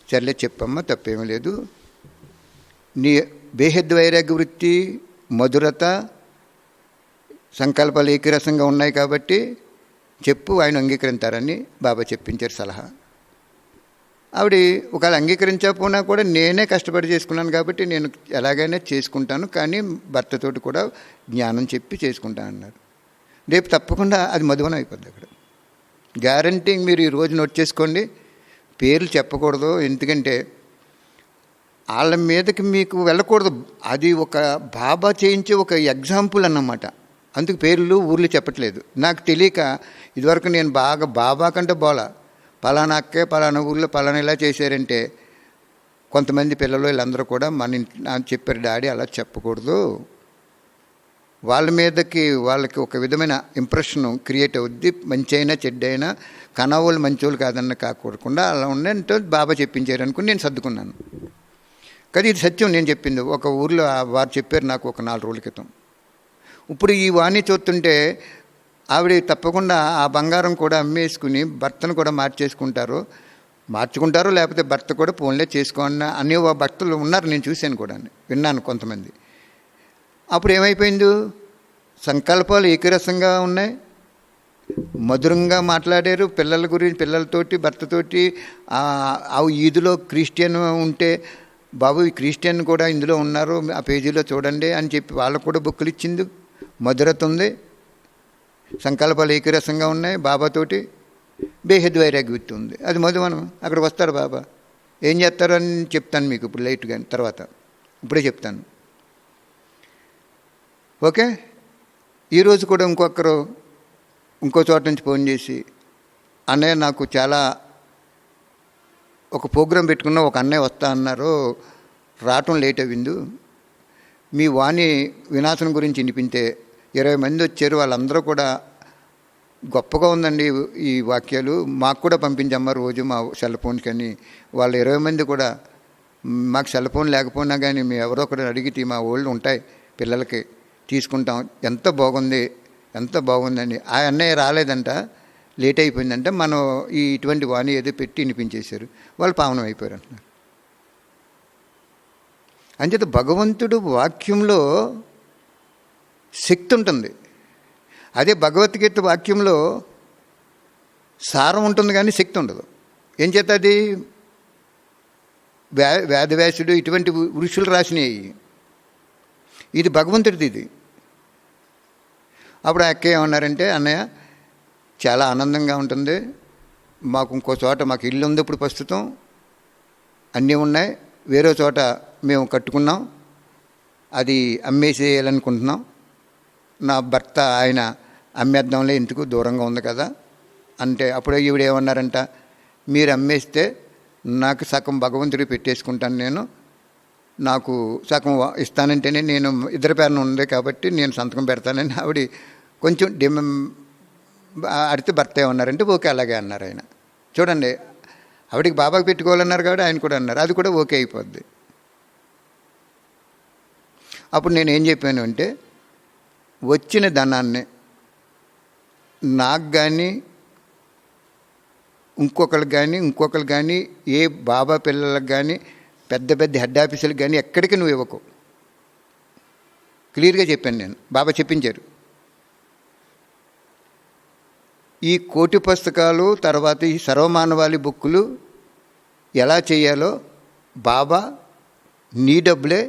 సర్లే చెప్పమ్మా, తప్పేమీ లేదు, నీ బేహద్ వైరాగ్య వృత్తి, మధురత, సంకల్పాలు ఏకరసంగా ఉన్నాయి కాబట్టి చెప్పు, ఆయన అంగీకరించారని బాబా చెప్పించారు సలహా. ఆవిడ ఒకవేళ అంగీకరించకపోయినా కూడా నేనే కష్టపడి చేసుకున్నాను కాబట్టి నేను ఎలాగైనా చేసుకుంటాను, కానీ భర్తతోటి కూడా జ్ఞానం చెప్పి చేసుకుంటాను అన్నారు. రేపు తప్పకుండా అది మధువనం అయిపోద్ది. అక్కడ గ్యారంటీ మీరు ఈ రోజు నోట్ చేసుకోండి. పేర్లు చెప్పకూడదు, ఎందుకంటే వాళ్ళ మీదకి మీకు వెళ్ళకూడదు. అది ఒక బాబా చేయించే ఒక ఎగ్జాంపుల్ అన్నమాట. అందుకు పేర్లు ఊర్లు చెప్పట్లేదు. నాకు తెలియక ఇదివరకు నేను బాగా బాబా కంటే పలానా అక్కే పలానా ఊళ్ళో పలానా ఇలా చేశారంటే కొంతమంది పిల్లలు వీళ్ళందరూ కూడా నాకు చెప్పారు, డాడీ అలా చెప్పకూడదు, వాళ్ళ మీదకి వాళ్ళకి ఒక విధమైన ఇంప్రెషన్ క్రియేట్ అవుద్ది, మంచి అయినా చెడ్డైనా కనవాళ్ళు మంచోళ్ళు కాదన్న కాకుండా అలా ఉండంటే బాబా చెప్పించారు అనుకుని నేను సర్దుకున్నాను. కానీ ఇది సత్యం నేను చెప్పింది. ఒక ఊర్లో వారు చెప్పారు నాకు ఒక 4 రోజుల క్రితం. ఇప్పుడు ఈ వాణి చూస్తుంటే ఆవిడ తప్పకుండా ఆ బంగారం కూడా అమ్మేసుకుని భర్తను కూడా మార్చుకుంటారు, లేకపోతే భర్త కూడా ఫోన్లే చేసుకోండి అనే భక్తులు ఉన్నారు, నేను చూశాను కూడా, విన్నాను కొంతమంది. అప్పుడు ఏమైపోయింది, సంకల్పాలు ఏకరసంగా ఉన్నాయి, మధురంగా మాట్లాడారు, పిల్లల గురించి పిల్లలతోటి భర్తతోటి. ఆ ఈదులో క్రిస్టియన్ ఉంటే బాబు ఈ క్రిస్టియన్ కూడా ఇందులో ఉన్నారు, ఆ పేజీలో చూడండి అని చెప్పి వాళ్ళకు కూడా బుక్కులు ఇచ్చింది. మధురత ఉంది, సంకల్పాలు ఏకరసంగా ఉన్నాయి, బాబాతోటి బేహద్ వైరాగ్యం ఉంది, అది మధువనం. అక్కడికి వస్తారు బాబా, ఏం చేస్తారు అని చెప్తాను మీకు ఇప్పుడు లైట్గా, తర్వాత ఇప్పుడే చెప్తాను. ఓకే. ఈరోజు కూడా ఇంకో చోట నుంచి ఫోన్ చేసి, అన్నయ్య నాకు చాలా ఒక ప్రోగ్రాం పెట్టుకున్నా, ఒక అన్నయ్య వస్తా అన్నారు, రావటం లేట్ అయింది, మీ వాణి వినాశనం గురించి వినిపించే 20 మంది వచ్చారు, వాళ్ళందరూ కూడా గొప్పగా ఉందండి ఈ వాక్యాలు, మాకు కూడా పంపించమ్మా రోజు మా సెల్ ఫోన్కి అని. వాళ్ళు 20 మంది కూడా మాకు సెల్ ఫోన్ లేకపోయినా కానీ మీ ఎవరో ఒకరు అడిగితే మా ఓళ్ళు ఉంటాయి పిల్లలకి తీసుకుంటాం, ఎంత బాగుందని. ఆ అన్నయ్య రాలేదంట, లేట్ అయిపోయిందంట, మనం ఇటువంటి వాణి ఏదో పెట్టి వినిపించేశారు, వాళ్ళు పావనం అయిపోయారు అంటున్నారు. అంచేత భగవంతుడు వాక్యంలో శక్తి ఉంటుంది. అదే భగవద్గీత వాక్యంలో సారం ఉంటుంది కానీ శక్తి ఉండదు. ఏం చేత అది వేదవ్యాసుడు ఇటువంటి ఋషులు రాసినవి, ఇది భగవంతుడిది ఇది. అప్పుడు అక్క ఏమన్నారంటే, అన్నయ్య చాలా ఆనందంగా ఉంటుంది, మాకు ఇంకో చోట మాకు ఇల్లు ఉంది ఇప్పుడు ప్రస్తుతం, అన్నీ ఉన్నాయి, వేరే చోట మేము కట్టుకున్నాం, అది అమ్మేసేయాలనుకుంటున్నాం, నా భర్త ఆయన అమ్మేద్దాంలే ఎందుకు దూరంగా ఉంది కదా అంటే, అప్పుడు ఈవిడ ఏమన్నారంట, మీరు అమ్మేస్తే నాకు సగం భగవంతుడికి పెట్టేసుకుంటాను, నేను నాకు సగం ఇస్తానంటేనే నేను ఇద్దరి పేరున ఉంది కాబట్టి నేను సంతకం పెడతానని ఆవిడ కొంచెం అడితే భర్త ఏమన్నారంటే ఓకే అలాగే అన్నారు ఆయన. చూడండి, ఆవిడికి బాబాకి పెట్టుకోవాలన్నారు కాబట్టి ఆయన కూడా అన్నారు, అది కూడా ఓకే అయిపోద్ది. అప్పుడు నేను ఏం చెప్పాను అంటే, వచ్చిన ధనాన్ని నాకు కానీ ఇంకొకరికి కానీ ఏ బాబా పిల్లలకు కానీ పెద్ద పెద్ద హెడ్ ఆఫీసులకు కానీ ఎక్కడికి నువ్వు ఇవ్వకు. క్లియర్గా చెప్పాను నేను, బాబా చెప్పించారు. ఈ కోటి పుస్తకాలు తర్వాత ఈ సర్వమానవాళి బుక్కులు ఎలా చేయాలో బాబా నీ డబ్బులే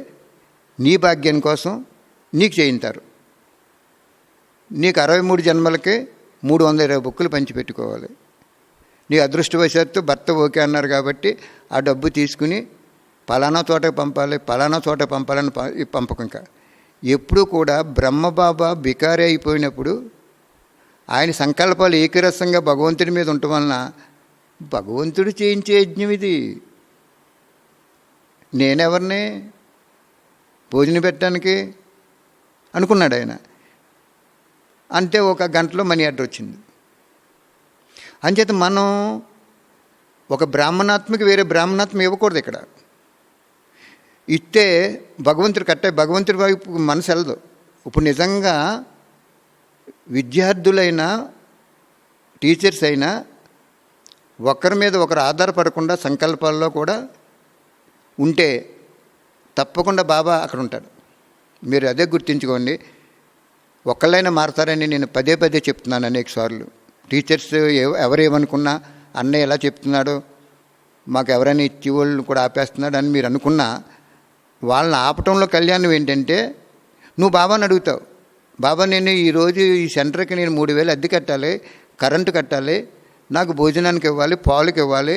నీ భాగ్యం కోసం నీకు చేయించారు. నీకు 63 జన్మలకే 320 బుక్కులు పంచిపెట్టుకోవాలి. నీ అదృష్టవశాత్తు భర్త ఓకే అన్నారు కాబట్టి ఆ డబ్బు తీసుకుని పలానా చోటకి పంపాలని పంపకం. ఎప్పుడు కూడా బ్రహ్మబాబా బికారి అయిపోయినప్పుడు ఆయన సంకల్పాలు ఏకరసంగా భగవంతుడి మీద ఉండటం వలన భగవంతుడు చేయించే యజ్ఞం ఇది. నేనెవరిని భోజనం పెట్టడానికి అనుకున్నాడు ఆయన. అంటే ఒక గంటలో మనీ ఆర్డర్ వచ్చింది. అంచేత మనం ఒక బ్రాహ్మణాత్మకి వేరే బ్రాహ్మణాత్మ ఇవ్వకూడదు. ఇక్కడ ఇస్తే భగవంతుడి వైపు మనసు వెళ్ళదు. ఇప్పుడు నిజంగా విద్యార్థులైనా టీచర్స్ అయినా ఒకరి మీద ఒకరు ఆధారపడకుండా సంకల్పాల్లో కూడా ఉంటే తప్పకుండా బాబా అక్కడ ఉంటాడు. మీరు అదే గుర్తుంచుకోండి. ఒకళ్ళైనా మారతారని నేను పదే చెప్తున్నాను అనేక సార్లు. టీచర్స్ ఎవరేమనుకున్నా అన్నయ్య ఎలా చెప్తున్నాడు, మాకు ఎవరైనా ఇచ్చి వాళ్ళు కూడా ఆపేస్తున్నాడు అని మీరు అనుకున్నా, వాళ్ళని ఆపటంలో కళ్యాణం ఏంటంటే నువ్వు బాబాని అడుగుతావు, బాబా నేను ఈరోజు ఈ సెంటర్కి నేను 3000 అద్దె కట్టాలి, కరెంటు కట్టాలి, నాకు భోజనానికి ఇవ్వాలి, పాలుకి ఇవ్వాలి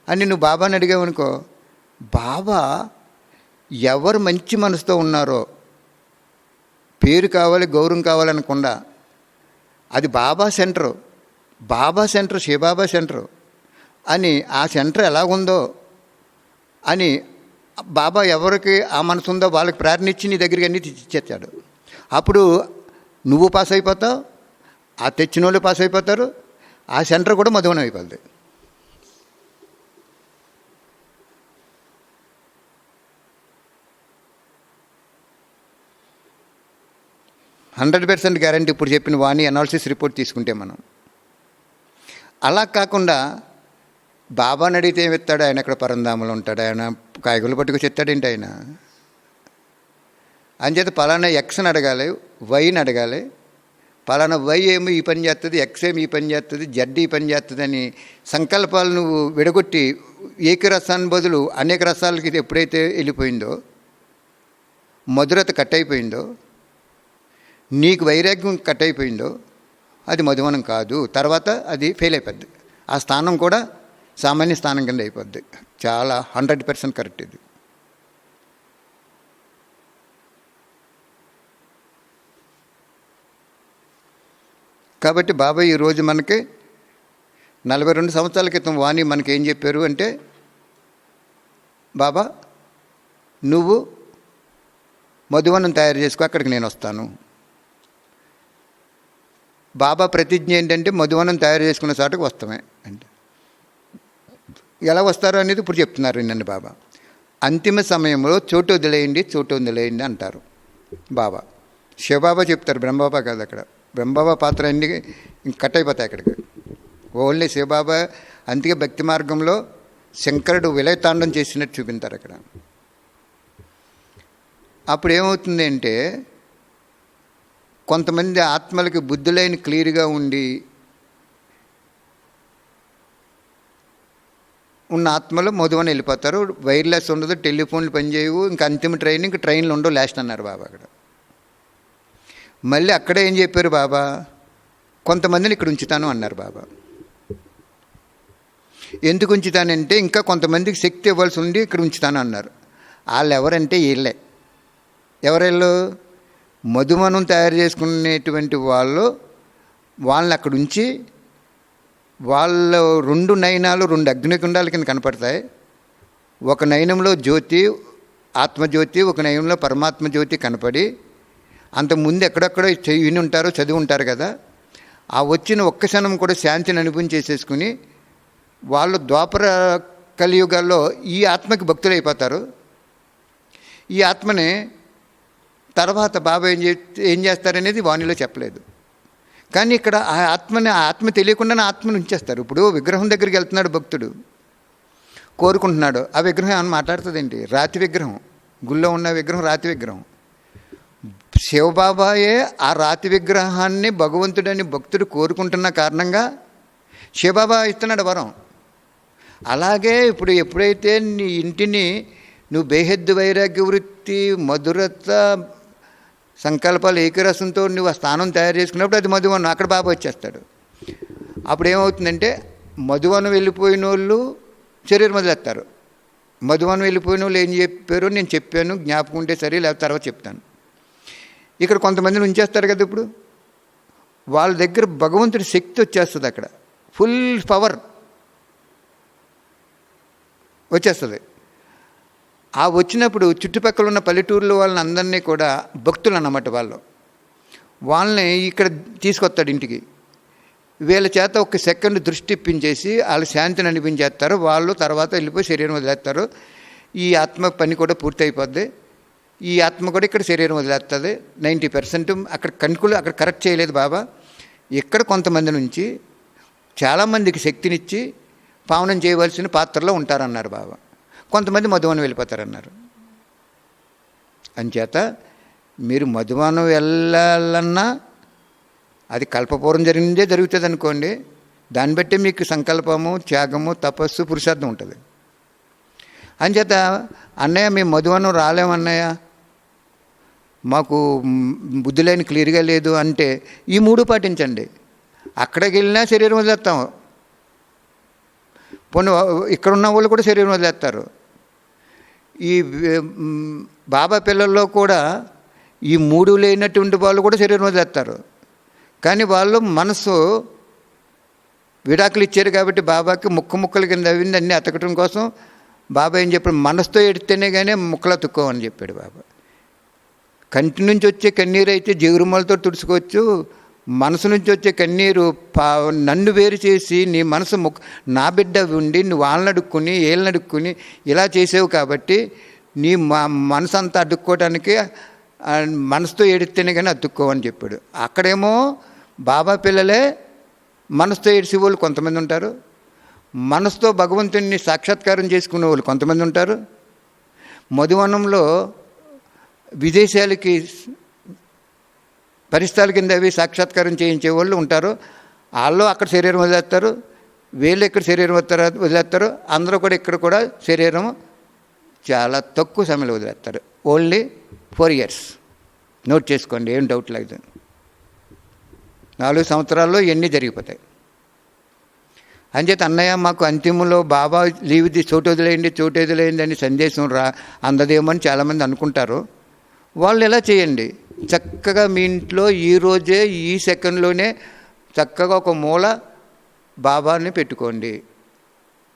అని నువ్వు బాబాని అడిగావనుకో, బాబా ఎవరు మంచి మనసుతో ఉన్నారో, పేరు కావాలి గౌరవం కావాలనకుండా, అది బాబా సెంటరు శివబాబా సెంటరు అని ఆ సెంటర్ ఎలాగుందో అని బాబా ఎవరికి ఆ మనసు ఉందో వాళ్ళకి ప్రార్థనిచ్చి నీ దగ్గరికి అన్నీ తెచ్చేస్తాడు. అప్పుడు నువ్వు పాస్ అయిపోతావు, ఆ తెచ్చిన వాళ్ళు పాస్ అయిపోతారు, ఆ సెంటర్ కూడా మధువనం అయిపోద్ది. %100% గ్యారంటీ. ఇప్పుడు చెప్పిన వాణి అనాలిసిస్ రిపోర్ట్ తీసుకుంటే మనం అలా కాకుండా బాబాని అడిగితే ఏమి ఇస్తాడు, ఆయన అక్కడ పరంధాములు ఉంటాడు, ఆయన కాయగూరలు పట్టుకు చెప్తాడేంటి ఆయన. అంచేత పలానా ఎక్స్ని అడగాలి, వైని అడగాలి. పలానా వై ఏమో ఈ పని చేస్తుంది, ఎక్స్ ఏమి ఈ పని చేస్తుంది, జడ్ ఈ పని చేస్తుంది అని సంకల్పాలు నువ్వు విడగొట్టి ఏకరసాన్ని బదులు అనేక రసాలకి ఇది ఎప్పుడైతే వెళ్ళిపోయిందో, మధురత కట్ అయిపోయిందో, నీకు వైరాగ్యం కట్ అయిపోయిందో, అది మధువనం కాదు. తర్వాత అది ఫెయిల్ అయిపోద్ది. ఆ స్థానం కూడా సామాన్య స్థానం కింద అయిపోద్ది. చాలా 100% కరెక్ట్ ఇది. కాబట్టి బాబాయ్ ఈరోజు మనకి 42 సంవత్సరాల క్రితం వాణి మనకి ఏం చెప్పారు అంటే, బాబా నువ్వు మధువనం తయారు చేసుకో, అక్కడికి నేను వస్తాను. బాబా ప్రతిజ్ఞ ఏంటంటే మధువనం తయారు చేసుకున్న చోటకు వస్తామే అంటే, ఎలా వస్తారో అనేది ఇప్పుడు చెప్తున్నారు నన్ను బాబా. అంతిమ సమయంలో చోటు వదిలేయండి అంటారు బాబా. శివబాబా చెప్తారు, బ్రహ్మబాబా కాదు. అక్కడ బ్రహ్మబాబా పాత్ర అన్నీ కట్ అయిపోతాయి అక్కడికి. ఓన్లీ శివబాబా. అందుకే భక్తి మార్గంలో శంకరుడు విలయతాండం చేసినట్టు చూపించారు అక్కడ. అప్పుడు ఏమవుతుంది అంటే, కొంతమంది ఆత్మలకి బుద్ధులైన క్లియర్గా ఉండి ఉన్న ఆత్మలు మధువని వెళ్ళిపోతారు. వైర్లెస్ ఉండదు, టెలిఫోన్లు పనిచేయవు, ఇంకా అంతిమ ట్రైన్లు ఉండవు లాస్ట్ అన్నారు బాబా అక్కడ. మళ్ళీ అక్కడే ఏం చెప్పారు బాబా, కొంతమందిని ఇక్కడ ఉంచుతాను అన్నారు బాబా. ఎందుకు ఉంచుతానంటే ఇంకా కొంతమందికి శక్తి ఇవ్వాల్సి ఉండి ఇక్కడ ఉంచుతాను అన్నారు. వాళ్ళు ఎవరంటే వీళ్ళే. ఎవరెళ్ళు మధుమనం తయారు చేసుకునేటువంటి వాళ్ళని అక్కడ ఉంచి, వాళ్ళ 2 నయనాలు 2 అగ్నికుండాల కింద కనపడతాయి. ఒక నయనంలో జ్యోతి, ఆత్మజ్యోతి, ఒక నయనంలో పరమాత్మ జ్యోతి కనపడి, అంతకుముందు ఎక్కడెక్కడో విని ఉంటారో, చదివి ఉంటారు కదా, ఆ వచ్చిన ఒక్క క్షణం కూడా శాంతిని అనుభవించేసేసుకుని వాళ్ళు ద్వాపర కలియుగాల్లో ఈ ఆత్మకి భక్తులైపోతారు. ఈ ఆత్మని తర్వాత బాబా ఏం చేస్తారనేది వాణిలో చెప్పలేదు. కానీ ఇక్కడ ఆ ఆత్మ తెలియకుండానే ఆత్మను ఉంచేస్తారు. ఇప్పుడు విగ్రహం దగ్గరికి వెళ్తున్నాడు భక్తుడు, కోరుకుంటున్నాడు, ఆ విగ్రహం ఏమైనా మాట్లాడుతుందేంటి? రాతి విగ్రహం, గుళ్ళో ఉన్న విగ్రహం రాతి విగ్రహం. శివబాబాయే ఆ రాతి విగ్రహాన్ని భగవంతుడని భక్తుడు కోరుకుంటున్న కారణంగా శివబాబా ఇస్తున్నాడు వరం. అలాగే ఇప్పుడు ఎప్పుడైతే నీ ఇంటిని నువ్వు బేహద్దు వైరాగ్య వృత్తి, మధురత, సంకల్పాలు ఏకరసంతో నువ్వు ఆ స్థానం తయారు చేసుకున్నప్పుడు అది మధువనం, అక్కడ బాబా వచ్చేస్తాడు. అప్పుడు ఏమవుతుందంటే మధువనం వెళ్ళిపోయిన వాళ్ళు శరీరం వదిలేస్తారు. మధువనం వెళ్ళిపోయిన వాళ్ళు ఏం చెప్పారో నేను చెప్పాను, జ్ఞాపకం ఉంటే సరే, లేకపోతే తర్వాత చెప్తాను. ఇక్కడ కొంతమందిని ఉంచేస్తారు కదా, ఇప్పుడు వాళ్ళ దగ్గర భగవంతుడి శక్తి వచ్చేస్తుంది, అక్కడ ఫుల్ పవర్ వచ్చేస్తుంది. ఆ వచ్చినప్పుడు చుట్టుపక్కల ఉన్న పల్లెటూరులో వాళ్ళని అందరినీ కూడా భక్తులు అన్నమాట, వాళ్ళని ఇక్కడ తీసుకొస్తాడు ఇంటికి. వీళ్ళ చేత ఒక సెకండ్ దృష్టి ఇప్పించేసి వాళ్ళ శాంతిని అనిపించేస్తారు. వాళ్ళు తర్వాత వెళ్ళిపోయి శరీరం వదిలేస్తారు. ఈ ఆత్మ పని కూడా పూర్తి అయిపోద్ది. ఈ ఆత్మ కూడా ఇక్కడ శరీరం వదిలేస్తుంది. 90% అక్కడ కనుకలు అక్కడ కరెక్ట్ చేయలేదు బాబా. ఇక్కడ కొంతమంది నుంచి చాలామందికి శక్తినిచ్చి పావనం చేయవలసిన పాత్రలో ఉంటారన్నారు బాబా. కొంతమంది మధువనం వెళ్ళిపోతారన్నారు. అంచేత మీరు మధువనం వెళ్ళాలన్నా అది కల్పపూర్వం జరిగిందే జరుగుతుంది అనుకోండి. దాన్ని బట్టి మీకు సంకల్పము, త్యాగము, తపస్సు, పురుషార్థం ఉంటుంది. అంచేత అన్నయ్య మేము మధువనం రాలేమన్నయ్య, మాకు బుద్ధి లేని క్లియర్గా లేదు అంటే ఈ 3 పాటించండి. అక్కడికి వెళ్ళినా శరీరం వదిలేస్తాం. పోనీ ఇక్కడ ఉన్న వాళ్ళు కూడా శరీరం వదిలేస్తారు. ఈ బాబా పిల్లల్లో కూడా ఈ 3 లేనటువంటి వాళ్ళు కూడా శరీరం వదిలేస్తారు. కానీ వాళ్ళు మనసు విడాకులు ఇచ్చారు కాబట్టి బాబాకి ముక్కల కింద అవింది అన్నీ అతకటం కోసం బాబా ఏం చెప్పాడు, మనసుతో ఎడితేనే కానీ ముక్కలు అతుక్కోమని చెప్పాడు బాబా. కంటి నుంచి వచ్చే కన్నీరు అయితే జీవరుమాలతో తుడుచుకోవచ్చు. మనసు నుంచి వచ్చే కన్నీరు నన్ను వేరు చేసి నీ మనసు నా బిడ్డ ఉండి నువ్వు వాళ్ళని అడుక్కుని ఏళ్ళని అడుక్కుని ఇలా చేసావు కాబట్టి నీ మనసు అంతా అడుక్కోవడానికి మనసుతో ఏడిస్తేనే కానీ అతుక్కోవని చెప్పాడు. అక్కడేమో బాబా పిల్లలే మనసుతో ఏడిసే వాళ్ళు కొంతమంది ఉంటారు, మనసుతో భగవంతుని సాక్షాత్కారం చేసుకునే వాళ్ళు కొంతమంది ఉంటారు. మధువనంలో విదేశాలకి పరిస్థాల కింద అవి సాక్షాత్కారం చేయించే వాళ్ళు ఉంటారు. వాళ్ళు అక్కడ శరీరం వదిలేస్తారు, వీళ్ళు ఇక్కడ శరీరం వదిలేస్తారు. అందరూ కూడా ఇక్కడ కూడా శరీరం చాలా తక్కువ సమయంలో వదిలేస్తారు. Only 4 years. నోట్ చేసుకోండి, ఏం డౌట్ లేదు. 4 సంవత్సరాల్లో ఇవన్నీ జరిగిపోతాయి. అంచేత అన్నయ్య మాకు అంతిమంలో బాబా లీవ్ది చోటు వదిలేయండి అని సందేశం అందదేమని చాలామంది అనుకుంటారు. వాళ్ళు ఎలా చేయండి, చక్కగా మీ ఇంట్లో ఈరోజే ఈ సెకండ్లోనే చక్కగా ఒక మూల బాబాని పెట్టుకోండి.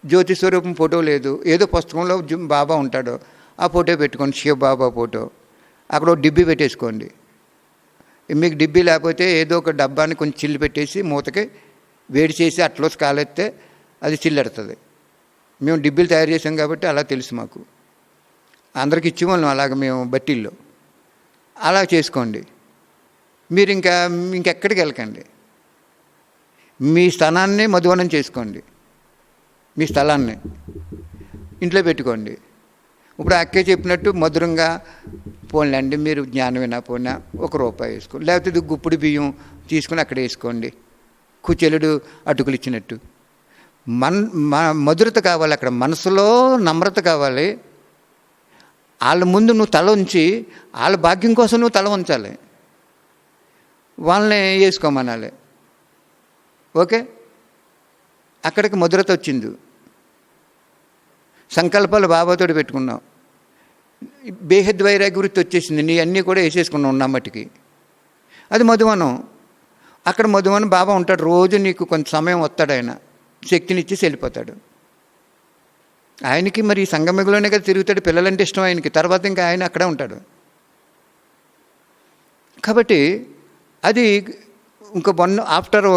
జ్యోతి స్వరూపం ఫోటో లేదు, ఏదో పుస్తకంలో బాబా ఉంటాడు, ఆ ఫోటో పెట్టుకోండి, శివ బాబా ఫోటో. అక్కడ ఒక డిబ్బీ పెట్టేసుకోండి. మీకు డిబ్బీ లేకపోతే ఏదో ఒక డబ్బాని కొంచెం చిల్లు పెట్టేసి మూతకి వేడి చేసి అట్లో కాలెత్తే అది చిల్లెడుతుంది. మేము డిబ్బీలు తయారు చేసాం కాబట్టి అలా తెలుసు మాకు. అందరికి ఇచ్చేవాళ్ళం అలాగ మేము బట్టీల్లో. అలా చేసుకోండి. మీరు ఇంకెక్కడికి వెళ్ళకండి. మీ స్థలాన్ని మధువనం చేసుకోండి. మీ స్థలాన్ని ఇంట్లో పెట్టుకోండి. ఇప్పుడు అక్కే చెప్పినట్టు మధురంగా పోన్లేండి, మీరు జ్ఞానం వినకపోయినా ₹1 వేసుకోండి, లేకపోతే గుప్పుడు బియ్యం తీసుకుని అక్కడ వేసుకోండి, కుచెలుడు అటుకులు ఇచ్చినట్టు. మధురత కావాలి, అక్కడ మనసులో నమ్రత కావాలి. వాళ్ళ ముందు నువ్వు తల ఉంచి వాళ్ళ భాగ్యం కోసం నువ్వు తల ఉంచాలి, వాళ్ళని వేసుకోమనాలి. ఓకే, అక్కడికి మధురత వచ్చింది. సంకల్పాలు బాబాతోటి పెట్టుకున్నావు, బేహద్ వైరాగ్య వృత్తి వచ్చేసింది, నీ అన్నీ కూడా వేసేసుకున్నావు ఉన్న మట్టికి. అది మధువనం. అక్కడ మధువనం బాబా ఉంటాడు, రోజు నీకు కొంత సమయం వస్తాడు, ఆయన శక్తినిచ్చేసి వెళ్ళిపోతాడు. ఆయనకి మరి ఈ సంగమిగలోనే కదా తిరుగుతాడు, పిల్లలంటే ఇష్టం ఆయనకి, తర్వాత ఇంకా ఆయన అక్కడే ఉంటాడు. కాబట్టి అది ఇంకా ఆఫ్టర్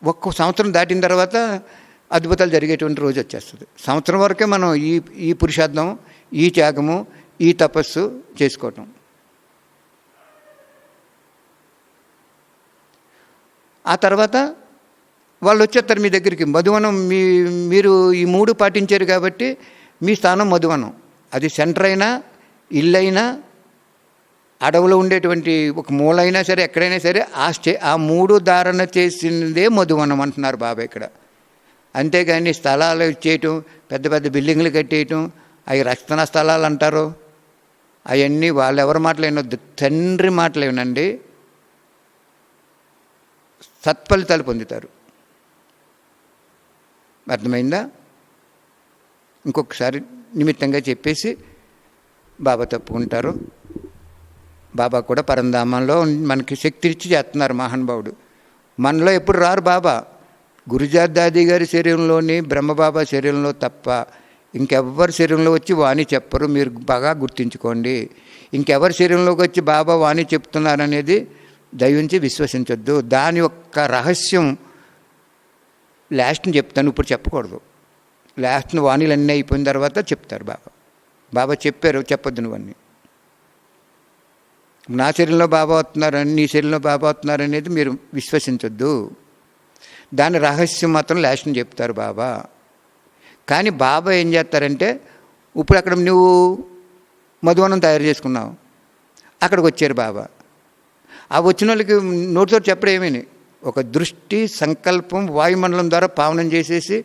ఒక్క సంవత్సరం దాటిన తర్వాత అద్భుతాలు జరిగేటువంటి రోజు వచ్చేస్తుంది. సంవత్సరం వరకే మనం ఈ పురుషార్థం, ఈ త్యాగము, ఈ తపస్సు చేసుకోవటం. ఆ తర్వాత వాళ్ళు వచ్చేస్తారు మీ దగ్గరికి. మధువనం మీరు ఈ 3 పాటించారు కాబట్టి మీ స్థానం మధువనం. అది సెంటర్ అయినా, ఇల్లు అయినా, అడవిలో ఉండేటువంటి ఒక మూలైనా సరే, ఎక్కడైనా సరే ఆ 3 ధారణ చేసిందే మధువనం అంటున్నారు బాబా ఇక్కడ. అంతేగాని స్థలాలు ఇచ్చేయటం, పెద్ద పెద్ద బిల్డింగ్లు కట్టేయటం, అవి రక్షణ స్థలాలు అంటారు, అవన్నీ వాళ్ళు ఎవరి మాటలు వినొద్దు, తండ్రి మాటలు వినండి. సత్ఫలితాలు పొందుతారు. అర్థమైందా? ఇంకొకసారి నిమిత్తంగా చెప్పేసి బాబా తప్పుకుంటారు. బాబా కూడా పరంధామంలో మనకి శక్తినిచ్చి చేస్తున్నారు మహానుభావుడు. మనలో ఎప్పుడు రారు బాబా. గురుజాత్ దాది గారి శరీరంలోని బ్రహ్మబాబా శరీరంలో తప్ప ఇంకెవ్వరి శరీరంలో వచ్చి వాణి చెప్పరు. మీరు బాగా గుర్తుంచుకోండి. ఇంకెవరి శరీరంలోకి వచ్చి బాబా వాణి చెప్తున్నారనేది దయించి విశ్వసించొద్దు. దాని యొక్క రహస్యం లాస్ట్ని చెప్తాను, ఇప్పుడు చెప్పకూడదు. లాస్ట్ని వాణిలు అన్నీ అయిపోయిన తర్వాత చెప్తారు బాబా. బాబా చెప్పారు, చెప్పొద్దు నువ్వన్నీ. నా శరీరంలో బాబా వస్తున్నారని, నీ శరీరంలో బాబా వస్తున్నారనేది మీరు విశ్వసించొద్దు. దాని రహస్యం మాత్రం లాస్ట్ని చెప్తారు బాబా. కానీ బాబా ఏం చేస్తారంటే, ఇప్పుడు అక్కడ నువ్వు మధువనం తయారు చేసుకున్నావు, అక్కడికి వచ్చారు బాబా. ఆ వచ్చిన వాళ్ళకి నోటితో చెప్పడం ఏమీ, ఒక దృష్టి సంకల్పం వాయుమండలం ద్వారా పావనం చేసేసి,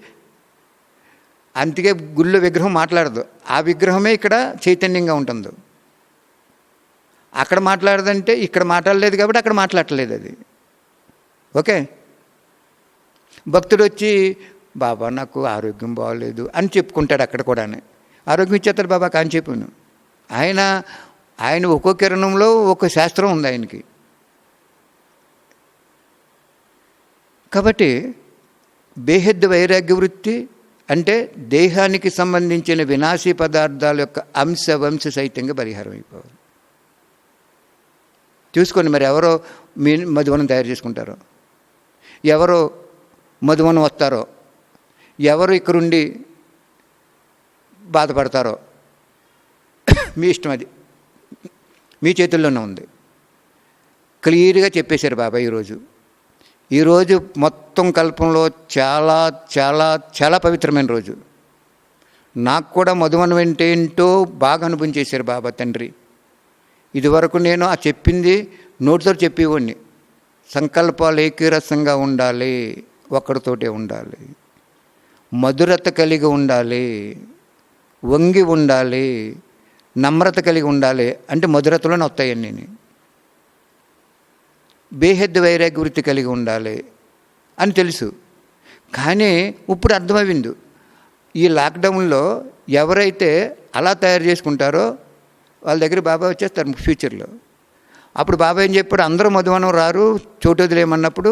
అందుకే గుళ్ళో విగ్రహం మాట్లాడదు. ఆ విగ్రహమే ఇక్కడ చైతన్యంగా ఉంటుంది. అక్కడ మాట్లాడదంటే ఇక్కడ మాట్లాడలేదు కాబట్టి అక్కడ మాట్లాడలేదు అది. ఓకే. భక్తుడు వచ్చి బాబా నాకు ఆరోగ్యం బాగోలేదు అని చెప్పుకుంటాడు. అక్కడ కూడా ఆరోగ్యం ఇచ్చేస్తాడు బాబా కాని చెప్పాను. ఆయన ఒక్కో కిరణంలో ఒక శాస్త్రం ఉంది ఆయనకి. కాబట్టి బేహద్ వైరాగ్య వృత్తి అంటే దేహానికి సంబంధించిన వినాశీ పదార్థాల యొక్క అంశ వంశ సహితంగా పరిహారం అయిపోవాలి. చూసుకోండి, మరి ఎవరో మధువనం తయారు చేసుకుంటారో, ఎవరో మధువనం వస్తారో, ఎవరు ఇక్కడుండి బాధపడతారో మీ ఇష్టం, అది మీ చేతుల్లోనే ఉంది. క్లియర్గా చెప్పేశారు బాబా. ఈరోజు మొత్తం కల్పంలో చాలా చాలా చాలా పవిత్రమైన రోజు. నాకు కూడా మధువనం అంటే ఏంటో బాగా అనుభవించేశారు బాబా తండ్రి. ఇదివరకు నేను ఆ చెప్పింది నోటితో చెప్పేవాడిని. సంకల్పాలు ఏకీరసంగా ఉండాలి, ఒక్కడితోటే ఉండాలి, మధురత కలిగి ఉండాలి, వంగి ఉండాలి, నమ్రత కలిగి ఉండాలి. అంటే మధురతలోనే వస్తాయండి. నేను బేహద్ వైరాగ్య వృత్తి కలిగి ఉండాలి అని తెలుసు. కానీ ఇప్పుడు అర్థమైంది, ఈ లాక్డౌన్లో ఎవరైతే అలా తయారు చేసుకుంటారో వాళ్ళ దగ్గర బాబా వచ్చేస్తారు ఫ్యూచర్లో. అప్పుడు బాబా ఏం చెప్పాడు, అందరూ మధువనం రారు, చోటు వదిలేయమన్నప్పుడు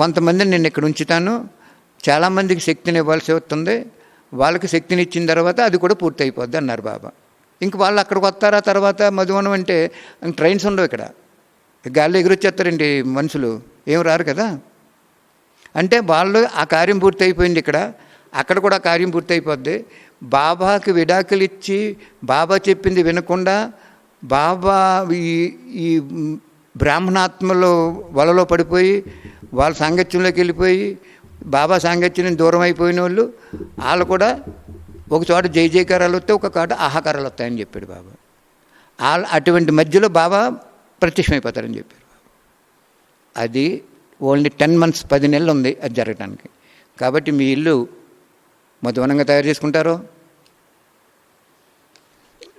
కొంతమందిని నేను ఇక్కడ ఉంచుతాను, చాలామందికి శక్తిని ఇవ్వాల్సి వస్తుంది, వాళ్ళకి శక్తిని ఇచ్చిన తర్వాత అది కూడా పూర్తి అయిపోద్ది అన్నారు బాబా. ఇంక వాళ్ళు అక్కడికి వస్తారా తర్వాత మధువనం అంటే? ట్రైన్స్ ఉండవు ఇక్కడ, గాల్లో ఎగురొచ్చేస్తారండి మనుషులు, ఏం రారు కదా. అంటే వాళ్ళు ఆ కార్యం పూర్తి అయిపోయింది ఇక్కడ, అక్కడ కూడా కార్యం పూర్తి అయిపోద్ది. బాబాకి విడాకులు ఇచ్చి బాబా చెప్పింది వినకుండా బాబా ఈ బ్రాహ్మణాత్మలో వలలో పడిపోయి వాళ్ళ సాంగత్యంలోకి వెళ్ళిపోయి బాబా సాంగత్యం దూరం అయిపోయిన వాళ్ళు కూడా ఒక చోట జై జయకారాలు వస్తాయి, ఒక చోట ఆహాకారాలు వస్తాయని చెప్పాడు బాబా. అటువంటి మధ్యలో బాబా ప్రత్యక్షమైపోతారని చెప్పారు. అది ఓన్లీ 10 months 10 నెలలు ఉంది అది జరగడానికి. కాబట్టి మీ ఇల్లు మధువనంగా తయారు చేసుకుంటారో,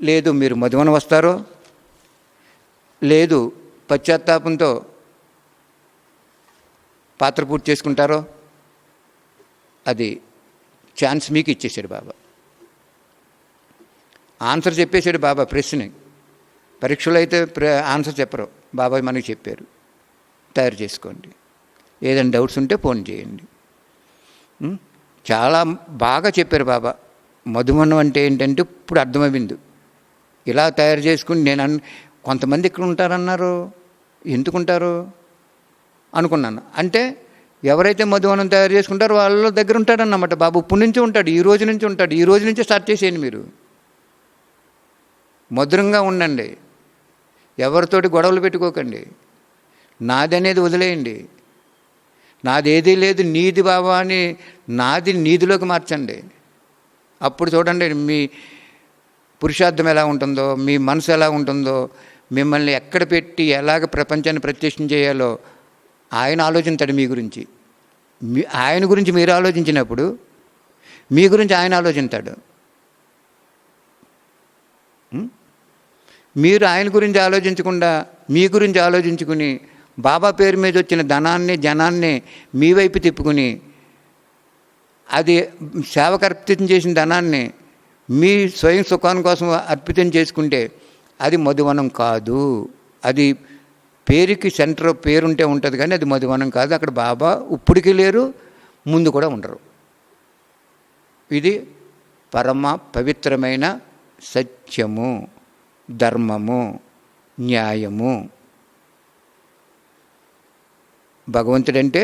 లేదు మీరు మధువనం వస్తారో, లేదు పశ్చాత్తాపంతో పాత్ర పూర్తి చేసుకుంటారో, అది ఛాన్స్ మీకు ఇచ్చేసాడు బాబా. ఆన్సర్ చెప్పేశాడు బాబా. ప్రశ్న పరీక్షలో అయితే ఆన్సర్ చెప్పరు, బాబాయ్ మనకి చెప్పారు. తయారు చేసుకోండి, ఏదైనా డౌట్స్ ఉంటే ఫోన్ చేయండి. చాలా బాగా చెప్పారు బాబా. మధువనం అంటే ఏంటంటే ఇప్పుడు అర్థమైంది. ఇలా తయారు చేసుకుని కొంతమంది ఇక్కడ ఉంటారన్నారు, ఎందుకుంటారు అనుకున్నాను. అంటే ఎవరైతే మధువనం తయారు చేసుకుంటారో వాళ్ళ దగ్గర ఉంటాడన్నమాట బాబు. ఇప్పటి నుంచి ఉంటాడు, ఈ రోజు నుంచి ఉంటాడు. ఈ రోజు నుంచే స్టార్ట్ చేసేయండి. మీరు మధురంగా ఉండండి, ఎవరితోటి గొడవలు పెట్టుకోకండి, నాది అనేది వదిలేయండి. నాదేదీ లేదు, నీది బాబా అని నాది నీదిలోకి మార్చండి. అప్పుడు చూడండి మీ పురుషార్థం ఎలా ఉంటుందో, మీ మనసు ఎలా ఉంటుందో, మిమ్మల్ని ఎక్కడ పెట్టి ఎలాగ ప్రపంచాన్ని ప్రత్యక్షం చేయాలో ఆయన ఆలోచిస్తాడు మీ గురించి. ఆయన గురించి మీరు ఆలోచించినప్పుడు మీ గురించి ఆయన ఆలోచిస్తాడు. మీరు ఆయన గురించి ఆలోచించకుండా మీ గురించి ఆలోచించుకుని బాబా పేరు మీద వచ్చిన ధనాన్ని జనాన్ని మీ వైపు తిప్పుకుని అది సేవకు అర్పితం చేసిన ధనాన్ని మీ స్వయం సుఖాన్ని కోసం అర్పితం చేసుకుంటే అది మధువనం కాదు. అది పేరుకి సెంటర్ పేరుంటే ఉంటుంది కానీ అది మధువనం కాదు. అక్కడ బాబా ఇప్పటికీ లేరు, ముందు కూడా ఉండరు. ఇది పరమ పవిత్రమైన సత్యము, ధర్మము, న్యాయము. భగవంతుడంటే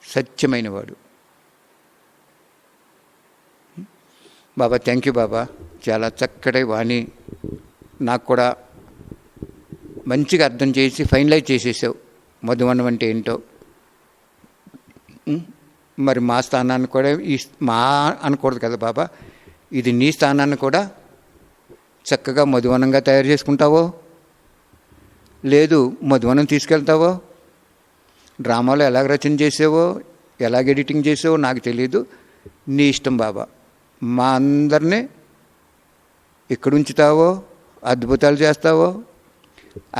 సత్యమైన వాడు. బాబా థ్యాంక్ యూ బాబా, చాలా చక్కటి వాణి నాకు కూడా మంచిగా అర్థం చేసి ఫైనలైజ్ చేసేసావు మధువనం అంటే ఏంటో. మరి మా స్థానాన్ని కూడా మా అనకూడదు కదా బాబా, ఇది నీ స్థానాన్ని కూడా చక్కగా మధువనంగా తయారు చేసుకుంటావో లేదు మధువనం తీసుకెళ్తావో, డ్రామాలో ఎలాగ రచన చేసావో ఎలాగ ఎడిటింగ్ చేసావో నాకు తెలియదు, నీ ఇష్టం బాబా. మా అందరినీ ఇక్కడ ఉంచుతావో అద్భుతాలు చేస్తావో,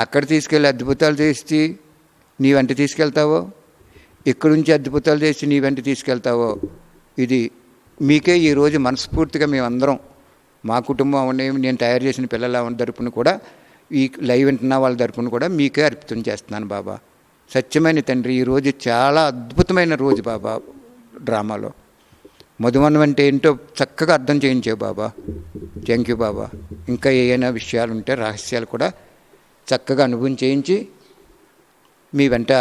అక్కడ తీసుకెళ్ళి అద్భుతాలు చేసి నీ వెంట తీసుకెళ్తావో, ఇక్కడ నుంచి అద్భుతాలు చేసి నీ వెంట తీసుకెళ్తావో, ఇది మీకే ఈరోజు మనస్ఫూర్తిగా మేమందరం మా కుటుంబం అవన్నీ నేను తయారు చేసిన పిల్లల తరపున కూడా ఈ లైవ్ వింటున్న వాళ్ళ తరపున కూడా మీకే అర్పితం చేస్తున్నాను బాబా. సత్యమైన తండ్రి, ఈరోజు చాలా అద్భుతమైన రోజు బాబా. డ్రామాలో మధువనం అంటే ఏంటో చక్కగా అర్థం చేయించావు బాబా. థ్యాంక్ యూ బాబా. ఇంకా ఏమైనా విషయాలు ఉంటే రహస్యాలు కూడా చక్కగా అనుభవం చేయించి మీ వెంట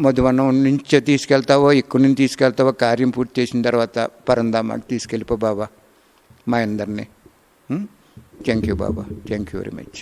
మధువనం నుంచి తీసుకెళ్తావో ఇక్కడి నుంచి తీసుకెళ్తావో, కార్యం పూర్తి చేసిన తర్వాత పరంధామాకి తీసుకెళ్ళిపో బాబా మా అందరినీ. Thank you Baba, thank you very much.